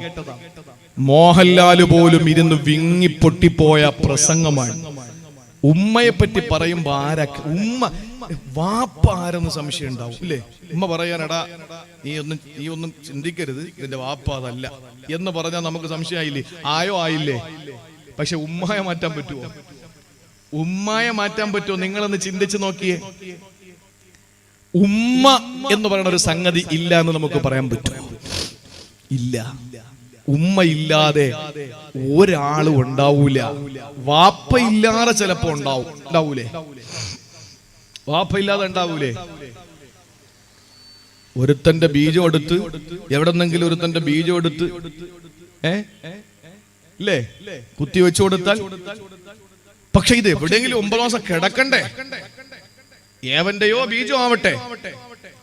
മോഹൻലാൽ പോലും ഇരുന്ന് വിങ്ങി പൊട്ടിപ്പോയ പ്രസംഗമാണ്. ഉമ്മയെ പറ്റി പറയുമ്പോ ആരൊക്കെ ഉമ്മ വാപ്പ ആരെന്ന് സംശയം ഉണ്ടാവും അല്ലേ? ഉമ്മ പറയാനടാ നീ ഒന്നും ചിന്തിക്കരുത്, ഇതിന്റെ വാപ്പ അതല്ല എന്ന് പറഞ്ഞാൽ നമുക്ക് സംശയമായില്ലേ? ആയില്ലേ? പക്ഷെ ഉമ്മയെ മാറ്റാൻ പറ്റുമോ? ഉമ്മയെ മാറ്റാൻ പറ്റുമോ? നിങ്ങളൊന്ന് ചിന്തിച്ചു നോക്കിയേ. ഉമ്മ എന്ന് പറയുന്ന ഒരു സംഗതി ഇല്ല എന്ന് നമുക്ക് പറയാൻ പറ്റും? ഇല്ല. ഉമ്മ ഇല്ലാതെ ഒരാളും ഉണ്ടാവൂല. വാപ്പ ഇല്ലാതെ ചിലപ്പോ ഉണ്ടാവൂലേ? വാപ്പ ഇല്ലാതെ ഉണ്ടാവൂലേ? ഒരുത്തന്റെ ബീജം എടുത്ത് എവിടെന്നെങ്കിലും ഒരുത്തന്റെ ബീജം എടുത്ത് ഇല്ലേ കുത്തി വെച്ചു കൊടുത്താൽ, പക്ഷെ ഇത് എവിടെയെങ്കിലും 9 മാസം കിടക്കണ്ടേ? ഏവന്റെയോ ബീജോ ആവട്ടെ,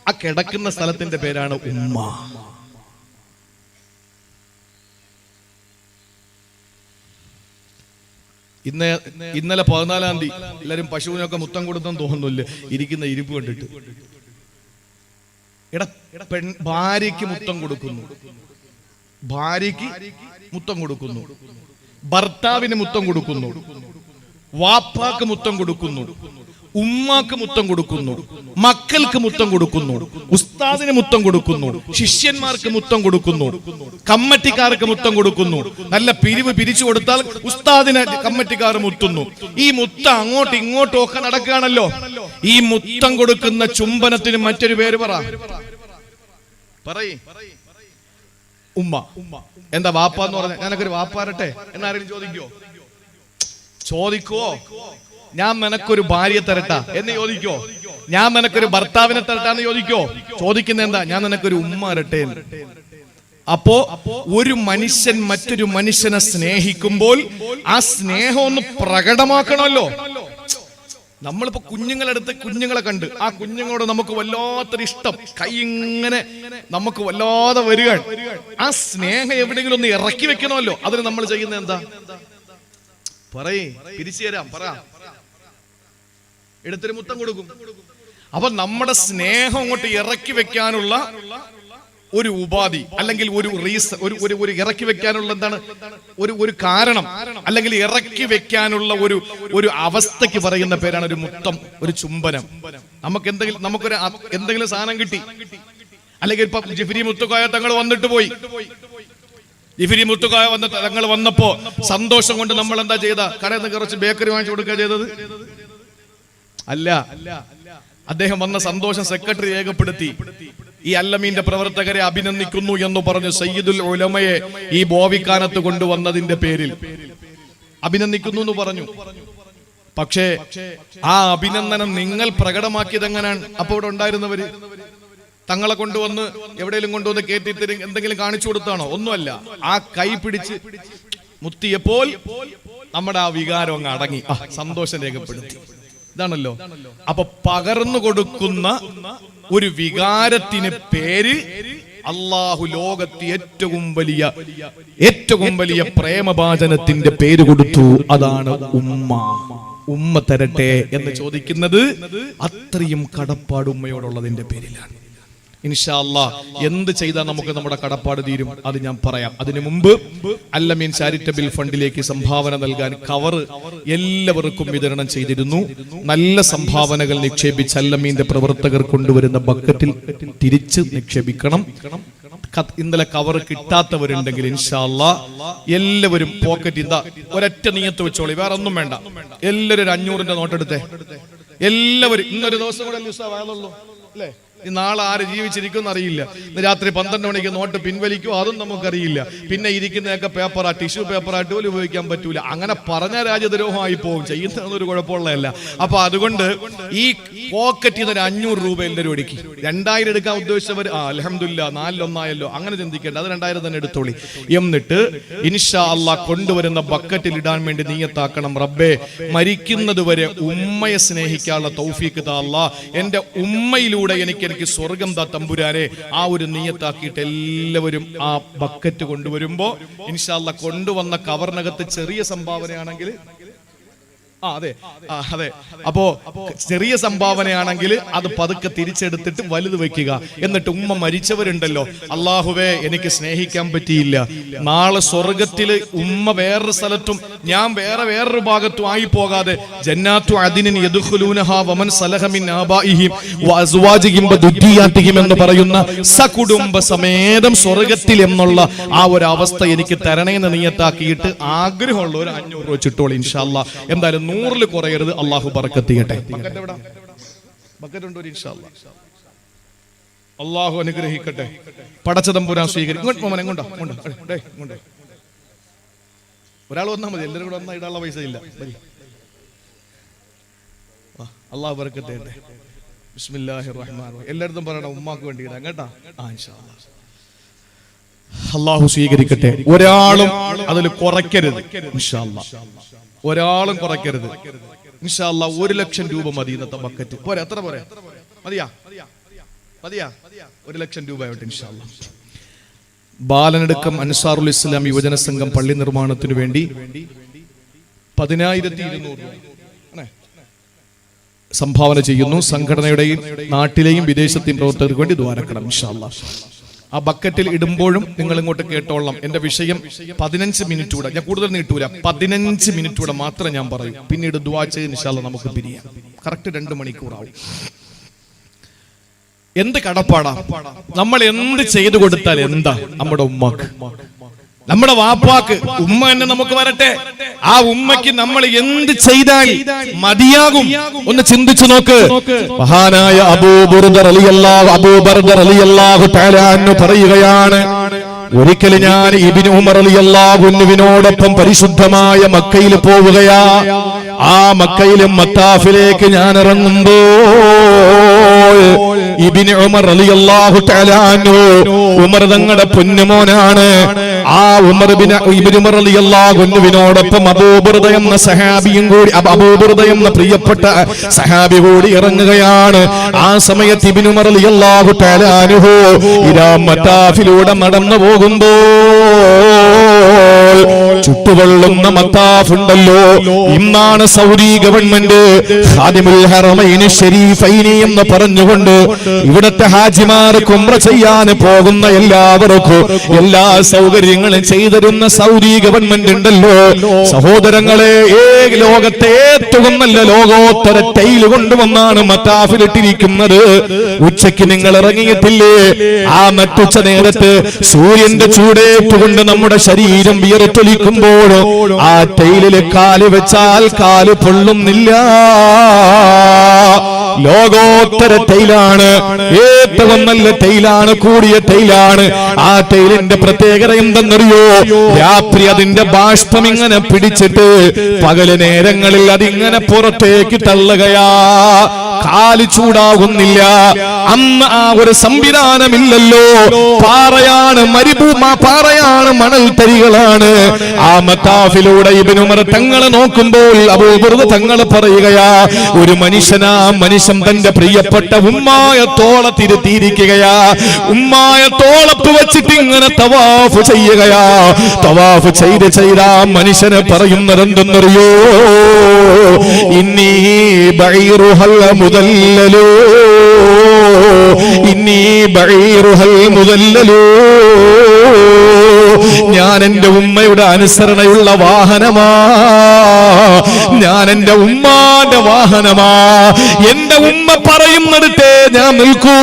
ആ കിടക്കുന്ന സ്ഥലത്തിന്റെ പേരാണ് ഉമ്മ. ഇന്നലെ 14-ാം തീയതി എല്ലാരും പശുവിനൊക്കെ മുത്തം കൊടുത്തെന്ന് തോന്നുന്നില്ല, ഇരിക്കുന്ന ഇരിപ്പ് കണ്ടിട്ട്. ഭാര്യയ്ക്ക് മുത്തം കൊടുക്കുന്നു, ഭാര്യയ്ക്ക് മുത്തം കൊടുക്കുന്നു, ഭർത്താവിന് മുത്തം കൊടുക്കുന്നു, വാപ്പാക്ക് മുത്തം കൊടുക്കുന്നു, ഉമ്മാക്ക് മുത്തം കൊടുക്കുന്നു, മക്കൾക്ക് മുത്തം കൊടുക്കുന്നു, ഉസ്താദിന് മുത്തം കൊടുക്കുന്നു, ശിഷ്യന്മാർക്ക് മുത്തം കൊടുക്കുന്നു, കമ്മിറ്റിക്കാർക്ക് മുത്തം കൊടുക്കുന്നു. നല്ല പിരിവ് പിരിച്ചു കൊടുത്താൽ ഉസ്താദിനെ കമ്മിറ്റിക്കാർ മുത്തുന്നു. ഈ മുത്തം അങ്ങോട്ടും ഇങ്ങോട്ടും ഒക്കെ നടക്കുകയാണല്ലോ. ഈ മുത്തം കൊടുക്കുന്ന ചുംബനത്തിന് മറ്റൊരു പേര് പറയ്. ഉമ്മ. എന്താ വാപ്പ എന്ന് പറഞ്ഞ? ഞാനൊക്കെ വാപ്പാരട്ടെ എന്നാരെങ്കിലും ചോദിക്കോ? ഞാൻ നിനക്കൊരു ഭാര്യ തരട്ടാ എന്ന് ചോദിക്കോ? ഞാൻ നിനക്കൊരു ഭർത്താവിനെ തരട്ടാന്ന് ചോദിക്കോ? ചോദിക്കുന്ന എന്താ? ഞാൻ നിനക്കൊരു ഉമ്മ തരട്ടെ. അപ്പോ ഒരു മനുഷ്യൻ മറ്റൊരു മനുഷ്യനെ സ്നേഹിക്കുമ്പോൾ ആ സ്നേഹം ഒന്ന് പ്രകടമാക്കണമല്ലോ. നമ്മളിപ്പോ കുഞ്ഞുങ്ങളെ കണ്ട് ആ കുഞ്ഞുങ്ങളോട് നമുക്ക് വല്ലാത്തൊരു ഇഷ്ടം, കൈ ഇങ്ങനെ നമുക്ക് വല്ലാതെ വരികയാണ്. ആ സ്നേഹം എവിടെയെങ്കിലും ഒന്ന് ഇറക്കി വെക്കണമല്ലോ. അതിന് നമ്മൾ ചെയ്യുന്ന എന്താ? പറയേ പിരിച്ചു തരാം, പറ, എടുത്തൊരു മുത്തം കൊടുക്കും. അപ്പൊ നമ്മുടെ സ്നേഹം അങ്ങോട്ട് ഇറക്കി വെക്കാനുള്ള ഒരു ഉപാധി, അല്ലെങ്കിൽ ഒരു റീസൺ, ഒരു ഇറക്കി വെക്കാനുള്ള എന്താണ് ഒരു കാരണം, അല്ലെങ്കിൽ ഇറക്കി വെക്കാനുള്ള ഒരു അവസ്ഥയ്ക്ക് പറയുന്ന പേരാണ് ഒരു മുത്തം, ഒരു ചുംബനം. നമുക്കൊരു എന്തെങ്കിലും സാധനം കിട്ടി, അല്ലെങ്കിൽ ഇപ്പൊ ജിഫ്രി മുത്തുക്കോയ തങ്ങൾ വന്നിട്ട് പോയി. ജിഫ്രി മുത്തുക്കോയ തങ്ങൾ വന്നപ്പോ സന്തോഷം കൊണ്ട് നമ്മൾ എന്താ ചെയ്ത? കടയിൽ നിന്ന് കുറച്ച് ബേക്കറി വാങ്ങിച്ചു കൊടുക്കുക ചെയ്തത് അല്ല. അദ്ദേഹം വന്ന സന്തോഷം സെക്രട്ടറി രേഖപ്പെടുത്തി. ഈ അല്ലമീന്റെ പ്രവർത്തകരെ അഭിനന്ദിക്കുന്നു എന്ന് പറഞ്ഞു സയ്യിദുൽ ഉലമയെ ഈ ബോവിക്കാനത്ത് കൊണ്ടുവന്നതിന്റെ പേരിൽ അഭിനന്ദിക്കുന്നു എന്ന് പറഞ്ഞു. പക്ഷേ ആ അഭിനന്ദനം നിങ്ങൾ പ്രകടമാക്കിയത് എങ്ങനെയാണ്? അപ്പൊ ഇവിടെ ഉണ്ടായിരുന്നവര് തങ്ങളെ കൊണ്ടുവന്ന് എവിടെയെങ്കിലും കൊണ്ടുവന്ന് കേട്ടിട്ട് എന്തെങ്കിലും കാണിച്ചു കൊടുത്താണോ? ഒന്നുമല്ല. ആ കൈ പിടിച്ച് മുത്തിയപ്പോൾ നമ്മുടെ ആ വികാരം അങ്ങ് അടങ്ങി, സന്തോഷം രേഖപ്പെടുത്തി. ഇതാണല്ലോ. അപ്പൊ പകർന്നു കൊടുക്കുന്ന ഒരു വികാരത്തിന് പേര് അള്ളാഹു ലോകത്ത് ഏറ്റവും വലിയ പ്രേമഭാജനത്തിന്റെ പേര് കൊടുത്തു. അതാണ് ഉമ്മ. ഉമ്മ തരട്ടെ എന്ന് ചോദിക്കുന്നത് അത്രയും കടപ്പാട് ഉമ്മയോടുള്ളതിന്റെ പേരിലാണ്. ഇൻഷാ അല്ലാഹ് എന്ത് ചെയ്താൽ നമുക്ക് നമ്മുടെ കടപ്പാട് തീരും അത് ഞാൻ പറയാം. അതിനു മുമ്പ് അല്ലമീൻ ചാരിറ്റബിൾ ഫണ്ടിലേക്ക് സംഭാവന നൽകാൻ കവർ എല്ലാവർക്കും വിതരണം ചെയ്തിരുന്നു. നല്ല സംഭാവനകൾ നിക്ഷേപിച്ച അല്ലമീന്റെ പ്രവർത്തകർ കൊണ്ടുവരുന്ന ബക്കറ്റിൽ തിരിച്ച് നിക്ഷേപിക്കണം. ഇന്നലെ കവർ കിട്ടാത്തവരുണ്ടെങ്കിൽ ഇൻഷാ അല്ലാഹ് എല്ലാവരും പോക്കറ്റ് ഇതാ ഒരൊറ്റ നിയത്ത് വെച്ചോളി, വേറെ ഒന്നും വേണ്ട. എല്ലാവരും ഒരു 500ന്റെ നോട്ടെടുത്തേ. എല്ലാവരും ഇന്നൊരു ദിവസം കൂടെ വയലുള്ളൂ അല്ലേ? നാളെ ആര് ജീവിച്ചിരിക്കും അറിയില്ല. രാത്രി 12 മണിക്ക് നോട്ട് പിൻവലിക്കും, അതും നമുക്കറിയില്ല. പിന്നെ ഇരിക്കുന്നതൊക്കെ പേപ്പറാ, ടിഷ്യൂ പേപ്പറായിട്ട് പോലും ഉപയോഗിക്കാൻ പറ്റൂല. അങ്ങനെ പറഞ്ഞ രാജ്യദ്രോഹമായി പോകും. ചെയ്യുന്നതൊരു കുഴപ്പമുള്ളതല്ല. അപ്പൊ അതുകൊണ്ട് ഈ പോക്കറ്റിൽ നിന്ന് 500 രൂപ എല്ലാവരും ഒടുക്കി. 2000 എടുക്കാൻ ഉദ്ദേശിച്ചവർ അൽഹംദുലില്ലാ 4-1 അങ്ങനെ ചിന്തിക്കേണ്ട, അത് 2000 തന്നെ എടുത്തോളി. എന്നിട്ട് ഇൻഷാ അല്ലാഹ് കൊണ്ടുവരുന്ന ബക്കറ്റിൽ ഇടാൻ വേണ്ടി നിയ്യത്താക്കണം. റബ്ബേ, മരിക്കുന്നത് വരെ ഉമ്മയെ സ്നേഹിക്കാനുള്ള തൗഫീഖ് താ അല്ലാഹ്. എന്റെ ഉമ്മയിലൂടെ എനിക്ക് സ്വർഗം താ തമ്പുരാനെ. ആ ഒരു നിയ്യത്താക്കിയിട്ട് എല്ലാവരും ആ ബക്കറ്റ് കൊണ്ടുവരുമ്പോ ഇൻഷാ അല്ലാഹ് കൊണ്ടുവന്ന കവറിനകത്ത് ചെറിയ സംഭാവനയാണെങ്കിൽ അതെ അപ്പോ ചെറിയ സംഭാവനയാണെങ്കിൽ അത് പതുക്കെ തിരിച്ചെടുത്തിട്ട് വലുത് വെക്കുക. എന്നിട്ട് ഉമ്മ മരിച്ചവരുണ്ടല്ലോ, അള്ളാഹുവേ എനിക്ക് സ്നേഹിക്കാൻ പറ്റിയില്ല, നാളെ സ്വർഗത്തില് ഉമ്മ വേറൊരു സ്ഥലത്തും ഞാൻ വേറൊരു ഭാഗത്തും ആയി പോകാതെ ജന്നാത്തു അദ്നിൻ യദ്ഖുലൂനഹാ വമൻ സലഹ മിൻ ആബാഇഹിം വഅസ്വാജിഹിം വദുരിയാതിഹിം എന്ന് പറയുന്ന സകുടുംബ സമേതം സ്വർഗത്തിൽ എന്നുള്ള ആ ഒരു അവസ്ഥ എനിക്ക് തരണേന്ന് നിയ്യത്താക്കിയിട്ട് ആഗ്രഹമുള്ള ഒരു 500 രൂപ വെച്ചിട്ടോളൂ ഇൻഷാ അല്ലാഹ്. എന്തായാലും 100-ൽ കുറയരുത്. അള്ളാഹു ബറക്കത്ത് ചെയ്യട്ടെ. അള്ളാഹു അനുഗ്രഹിക്കട്ടെ. പടച്ചതമ്പുരാൻ സ്വീകരിക്കും. ഒരാൾ വന്നാൽ മതി, എല്ലാവരും കൂടെ വന്നാൽ ഇടാനുള്ള പൈസ ഇല്ല. അള്ളാഹു ബറക്കത്ത് ചെയ്യട്ടെ. ബിസ്മില്ലാഹിർ റഹ്മാനിർ റഹീം. എല്ലായിടത്തും പറയണം ഉമ്മാക്ക് വേണ്ടി ഇടാൻ കേട്ടാ. ഇൻഷാ അല്ലാഹ് അള്ളാഹു സ്വീകരിക്കട്ടെ. ഒരാളും അതിൽ കുറയ്ക്കരുത് ഇൻഷാ അല്ലാഹ്. ഒരാളും കുറയ്ക്കരുത് ഇൻഷാ അല്ലാഹ്. 1 ലക്ഷം രൂപ മതി ഇന്നത്തെ ബക്കറ്റ്. പോരെ? എത്ര പോരെ? മതിയാ? 1 ലക്ഷം രൂപ ആയിട്ട് ഇൻഷാ അല്ലാഹ്. ബാലനടുക്കം അൻസാറുൽ ഇസ്ലാം യുവജന സംഘം പള്ളി നിർമ്മാണത്തിന് വേണ്ടി 10,200 രൂപ സംഭാവന ചെയ്യുന്നു. സംഘടനയുടെയും നാട്ടിലെയും വിദേശത്തെയും പ്രവർത്തകർക്ക് വേണ്ടി ദ്വാരക്കണം ഇൻഷാ അല്ലാഹ്. ആ ബക്കറ്റിൽ ഇടുമ്പോഴും നിങ്ങൾ ഇങ്ങോട്ട് കേട്ടോളണം. എന്റെ വിഷയം 15 മിനിറ്റ് കൂടെ, ഞാൻ കൂടുതൽ നീട്ടൂല, 15 മിനിറ്റ് കൂടെ മാത്രം ഞാൻ പറയും. പിന്നീട് ദുആ ചെയ്ത് ഇൻഷാ അല്ലാഹ് നമുക്ക് പിരിയാം. കറക്റ്റ് 2 മണിക്കൂറാവും. എന്ത് കടപ്പാടാ നമ്മൾ എന്ത് ചെയ്തു കൊടുത്താൽ എന്താ നമ്മുടെ ഉമ്മക്ക്, നമ്മുടെ വാപ്പാക്ക്. ഉമ്മ തന്നെ നമുക്ക് വരട്ടെ. ആ ഉമ്മയ്ക്ക് നമ്മൾ എന്ത് ചെയ്താൽ മതിയാകും ഒന്ന് ചിന്തിച്ചു നോക്ക്. മഹാനായ അബൂ ബർദ റളിയല്ലാഹു തആല അൻഹു പറയുകയാണ്, ഒരിക്കൽ ഞാൻ ഇബ്നു ഉമർ റളിയല്ലാഹു അൻഹുവിനോടൊപ്പം പരിശുദ്ധമായ മക്കയിൽ പോവുകയാ. ആ മക്കയിലും മത്താഫിലേക്ക് ഞാൻ ഇറങ്ങുമ്പോൾ ഇബ്നു ഉമർ റളിയല്ലാഹു തആല അൻഹു, ഉമർ തങ്ങളുടെ പൊന്നുമോനാണ്. ആ ഇബ്നു ഉമർ റളിയല്ലാഹു അൻഹുവിനോടൊപ്പം അബൂ ബർദ എന്ന സഹാബിയും കൂടി, അബൂ ബർദ എന്ന പ്രിയപ്പെട്ട സഹാബി കൂടി ഇറങ്ങുകയാണ്. ആ സമയത്ത് ഇബ്നു ഉമർ റളിയല്ലാഹു തആല അൻഹു ഇരാ മത്താഫിലൂടെ നടന്നു പോകുമ്പോൾ ചുട്ടുപൊള്ളുന്ന മത്താഫ് ഉണ്ടല്ലോ. ഇന്നാണ് സൗദി ഗവൺമെന്റ് ഖാദിമുൽ ഹറമൈനി ശരീഫൈനി എന്ന് പറഞ്ഞുകൊണ്ട് ഇവിടത്തെ ഹാജിമാർക്ക് ഉംറ ചെയ്യാൻ പോകുന്ന എല്ലാവർക്കും എല്ലാ സൗകര്യങ്ങളും ചെയ്തിരുന്ന സൗദി ഗവൺമെന്റ് ഉണ്ടല്ലോ. സഹോദരങ്ങളെ, ലോകത്തെ ഏറ്റവും നല്ല ലോകോത്തര ടൈല് കൊണ്ടുവന്നാണ് മത്താഫിലിട്ടിരിക്കുന്നത്. ഉച്ചയ്ക്ക് നിങ്ങൾ ഇറങ്ങിയിട്ടില്ലേ? ആ നട്ടുച്ച നേരത്ത് സൂര്യന്റെ ചൂടേറ്റുകൊണ്ട് നമ്മുടെ ശരീരം വിയർത്തൊലിക്കുമ്പോൾ ആ ടൈലില് കാല് വെച്ചാൽ കാല് പൊള്ളുന്നില്ല. ലോകോത്തര ടൈലാണ്, ഏറ്റവും നല്ല ടൈലാണ്, കൂടിയ ടൈലാണ്. ആ ടൈലിന്റെ പ്രത്യേകത എന്തെന്നറിയോ? രാത്രി അതിന്റെ ബാഷ്പം ഇങ്ങനെ പിടിച്ചിട്ട് പകല് നേരങ്ങളിൽ അതിങ്ങനെ പുറത്തേക്ക് തള്ളുകയാ. കാല് ചൂടാകുന്നില്ല. അന്ന് ആ ഒരു സംവിധാനമില്ലല്ലോ. പാറയാണ്, പാറയാണ്, മണൽ തരികളാണ്. ആ മത്താഫിലൂടെ ഇബ്നു ഉമർ തങ്ങളെ നോക്കുമ്പോൾ അബൂ ബുർദ തങ്ങൾ പറയുകയാ, ഒരു മനുഷ്യനാ മനുഷ്യൻ തന്റെ പ്രിയപ്പെട്ട ഉമ്മായ തോളത്തിരുത്തിയിരിക്കുകയാ. ഉമ്മായ തോളത്ത് വെച്ചിട്ട് ഇങ്ങനെ തവാഫ് ചെയ്യുകയാ. തവാഫ് ചെയ്ത മനുഷ്യനെ പറയുന്നത് എന്തെന്നറിയോ? ഇന്നീ ബഈറുഹൽ മുദല്ലലൂ, ഇന്നീ ബഈറുഹൽ മുദല്ലലൂ. ഞാൻ എന്റെ ഉമ്മയുടെ അനുസരണയുള്ള വാഹനമാ, ഞാൻ എന്റെ ഉമ്മാന്റെ വാഹനമാ. എന്റെ ഉമ്മ പറയുന്നിടത്തേ ഞാൻ നിൽക്കൂ.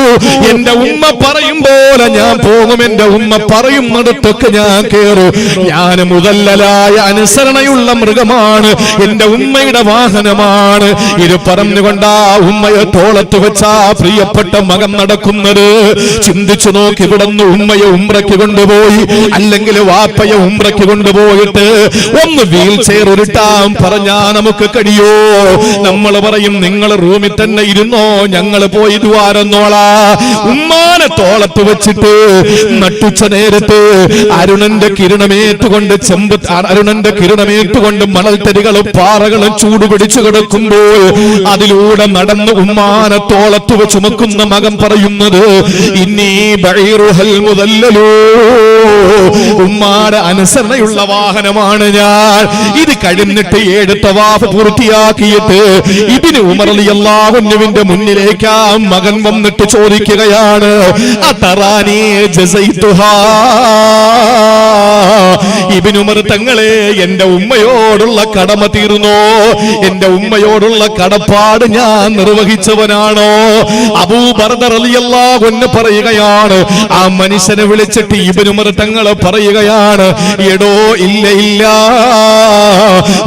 എന്റെ ഉമ്മ പറയും പോലെ ഞാൻ പോകും. എന്റെ ഉമ്മ പറയുന്നിടത്തൊക്കെ ഞാൻ കേറൂ. ഞാൻ മുദല്ലലായ അനുസരണയുള്ള മൃഗമാണ്, എന്റെ ഉമ്മയുടെ വാഹനമാണ്. ഇത് പറഞ്ഞുകൊണ്ടാ ഉമ്മയെ തോളത്ത് വെച്ചാ പ്രിയപ്പെട്ട മകൻ നടക്കുന്നത്. ചിന്തിച്ചു നോക്കി, ഇവിടുന്ന് ഉമ്മയെ ഉംറയ്ക്ക് കൊണ്ടുപോയി, അല്ലെങ്കിൽ വാപ്പയെ ഉംറയ്ക്ക് കൊണ്ടുപോയിട്ട് ഒന്ന് വീൽ ചെയർ ഉരുട്ടാൻ പറഞ്ഞാ നമുക്ക് കഴിയോ? നമ്മൾ പറയും നിങ്ങൾ റൂമിൽ തന്നെ ഇരുന്നോ, ഞങ്ങൾ പോയി ദ്വാരന്നോളാ. ഉമ്മാനെ തോളത്ത് വെച്ചിട്ട് നട്ടുച്ച നേരത്ത് അരുണന്റെ കിരണമേറ്റുകൊണ്ട് അരുണന്റെ കിരണമേറ്റുകൊണ്ട് മണൽത്തരികളും പാറകളും ചൂടുപിടിച്ചു കിടക്കുമ്പോൾ അതിലൂടെ നടന്ന് ഉമ്മാനെ തോളത്ത് വെച്ച് ചുമക്കുന്ന മകൻ പറയുന്നത്, ഇന്നീ ബഈറുഹൽ മുദല്ലലൂ, ഉമ്മാടെ അനുസരണയുള്ള വാഹനമാണ് ഞാൻ. ഇത് കഴിഞ്ഞിട്ട് 7 തവാഫ് പൂർത്തിയാക്കിയിട്ട് ഇബ്നു ഉമർ റളിയല്ലാഹു അൻഹുവിന്റെ മുന്നിലേക്ക് ആ മകൻ വന്നിട്ട് ചോദിക്കുകയാണ്, അതറാനി ജസൈതുഹാ. ഇബ്നു ഉമർ തങ്ങളെ, എന്റെ ഉമ്മയോടുള്ള കടമ തീർന്നോ? എന്റെ ഉമ്മയോടുള്ള കടപ്പാട് ഞാൻ നിർവഹിച്ചവനാണോ? അബൂ ബർദ റളിയല്ലാഹു അൻഹു പറയുകയാണ്, ആ മനുഷ്യനെ വിളിച്ചിട്ട് ഇബ്നു ഉമർ തങ്ങൾ പറയുകയാണ്, എടോ ഇല്ല ഇല്ല,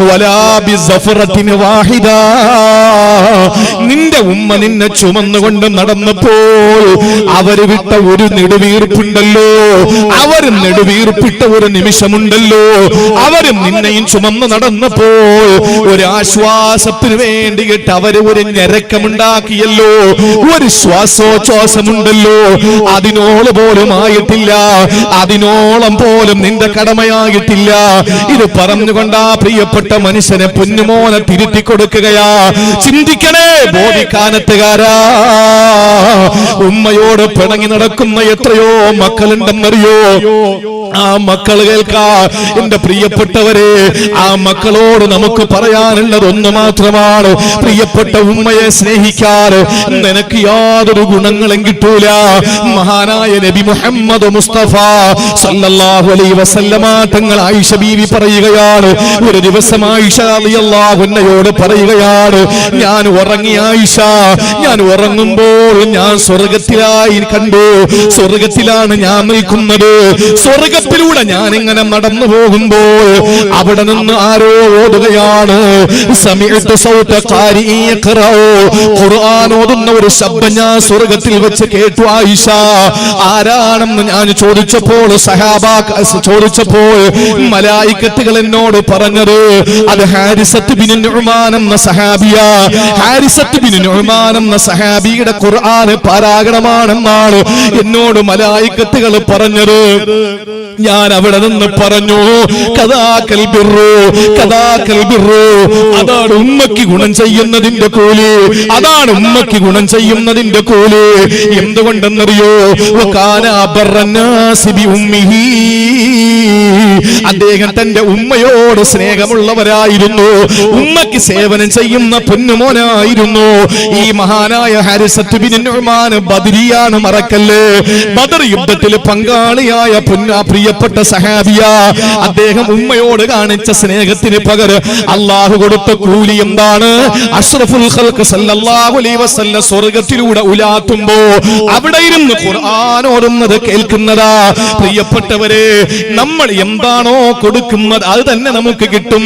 വലാ ബിസഫറത്തിൻ വാഹിദ. നിന്റെ ഉമ്മ നിന്നെ ചുമന്നുകൊണ്ട് നടന്നപ്പോൾ അവര് വിട്ട ഒരു നെടുവീർപ്പുണ്ടല്ലോ, അവര് നെടുവീർപ്പിട്ട ഒരു നിമിഷമുണ്ടല്ലോ, അവരും നിന്നെയും ചുമന്ന് നടന്നപ്പോൾ ഒരു ആശ്വാസത്തിന് വേണ്ടിയിട്ട് അവര് ഒരു ഞരക്കമുണ്ടാക്കിയല്ലോ, ഒരു ശ്വാസോച്ഛ്വാസമുണ്ടല്ലോ, അതിനോളം പോലും ആയിട്ടില്ല, അതിനോളം പോലും നിന്റെ കടമയായിട്ടില്ല. ഇത് പറഞ്ഞുകൊണ്ടാ പ്രിയപ്പെട്ട മനുഷ്യനെ പൊന്നുമോനെ തിരുത്തി കൊടുക്കുകയാ. ചിന്തിക്കണേ ബോധിക്കാനത്തുകാരാ, ഉമ്മയോട് പിണങ്ങി നടക്കുന്ന എത്രയോ മക്കളുണ്ടെന്നറിയോ? ആ മക്കൾ കേൾക്കാ, എന്റെ പ്രിയപ്പെട്ടവരെ, ആ മക്കളോട് നമുക്ക് പറയാനുള്ളത് ഒന്ന് മാത്രമാണ്, പ്രിയപ്പെട്ട ഉമ്മയെ സ്നേഹിക്കാൻ നിനക്ക് യാതൊരു ഗുണങ്ങളും കിട്ടൂല. മഹാനായ നബി മുഹമ്മദ് മുസ്തഫ സല്ലല്ലാഹു അലൈഹി വസല്ലമ തങ്ങൾ ആയിഷ ബീവി പറയുകയാണ്, ഒരു ദിവസം ആയിഷ റളിയല്ലാഹു അൻഹയോട് പറയുകയാണ്, ഞാൻ ഉറങ്ങി ആയിഷ, ഞാൻ ഉറങ്ങുമ്പോൾ ഞാൻ സ്വർഗത്തിലായി കണ്ടു, സ്വർഗത്തിലാണ് ഞാൻ നിൽക്കുന്നത്. സ്വർഗത്തിലൂടെ ഞാൻ ഇങ്ങനെ നടന്നു പോകുമ്പോൾ അവിടെ നിന്ന് ആരോ ഓതുകയാണ്, സമിഅ്തു സൗത ഖാരിഇ യഖറഉ, ഖുർആൻ ഓതുന്ന ഒരു ശബ്ദം ഞാൻ സ്വർഗത്തിൽ വെച്ച് കേട്ടു ആയിഷ. ആരാണെന്ന് ഞാൻ ചോദിച്ചപ്പോൾ, സഹാബ ചോദിച്ചപ്പോൾ മലായിക്കത്തുകൾ എന്നോട് പറഞ്ഞത് അത് ഹാരിസത്ത് ബിൻ നുഅ്മാൻ എന്ന സഹാബിയ. ഹാരിസത്ത് ബിൻ നുഅ്മാൻ എന്ന സഹാബിയുടെ ഖുർആൻ പാരായണമാണെന്നാണ് എന്നോട് മലായിക്കത്തുകൾ പറഞ്ഞത്. ഞാൻ അവിടെ നിന്ന് പറഞ്ഞു, കദാകൽ ബിർറു, കദാകൽ ബിർറു, അതാണ് ഉമ്മക്ക് ഗുണം ചെയ്യുന്നതിന്റെ കൂലി, അതാണ് ഉമ്മക്ക് ഗുണം ചെയ്യുന്നതിന്റെ കൂലി. റസൂല്. എന്തുകൊണ്ടെന്നറിയോ? വകാന അബറന്നാസി ബി ഉമ്മിഹി, അദ്ദേഹം തന്റെ ഉമ്മയോട് സ്നേഹമുള്ളവരായിരുന്നു, ഉമ്മക്ക് സേവനം ചെയ്യുന്ന പൊന്നുമോനായിരുന്നു. ഈ മഹാനായ ഹാരിസത്ത് ബിൻ നുഅ്മാൻ ബദരിയാണ്, മറക്കല്ലേ. ബദർ യുദ്ധത്തിൽ പങ്കാളിയായ പ്രിയപ്പെട്ട സഹാബിയ. അദ്ദേഹം ഉമ്മയോട് കാണിച്ച സ്നേഹത്തിന് പകരം അള്ളാഹു കൊടുത്ത കൂലി എന്താണ്? അഷ്റഫുൽ ഖൽഖ് സല്ലല്ലാഹു അലൈഹി വസല്ലം സ്വർഗ്ഗത്തിലൂടെ ഉലാത്തുമ്പോ അവിടെ ഇരുന്ന് ഖുർആൻ ഓതുന്നത് കേൾക്കുന്നതാ. പ്രിയപ്പെട്ടവരെ, നമ്മൾ എന്താണോ കൊടുക്കുന്നത് അത് തന്നെ നമുക്ക് കിട്ടും.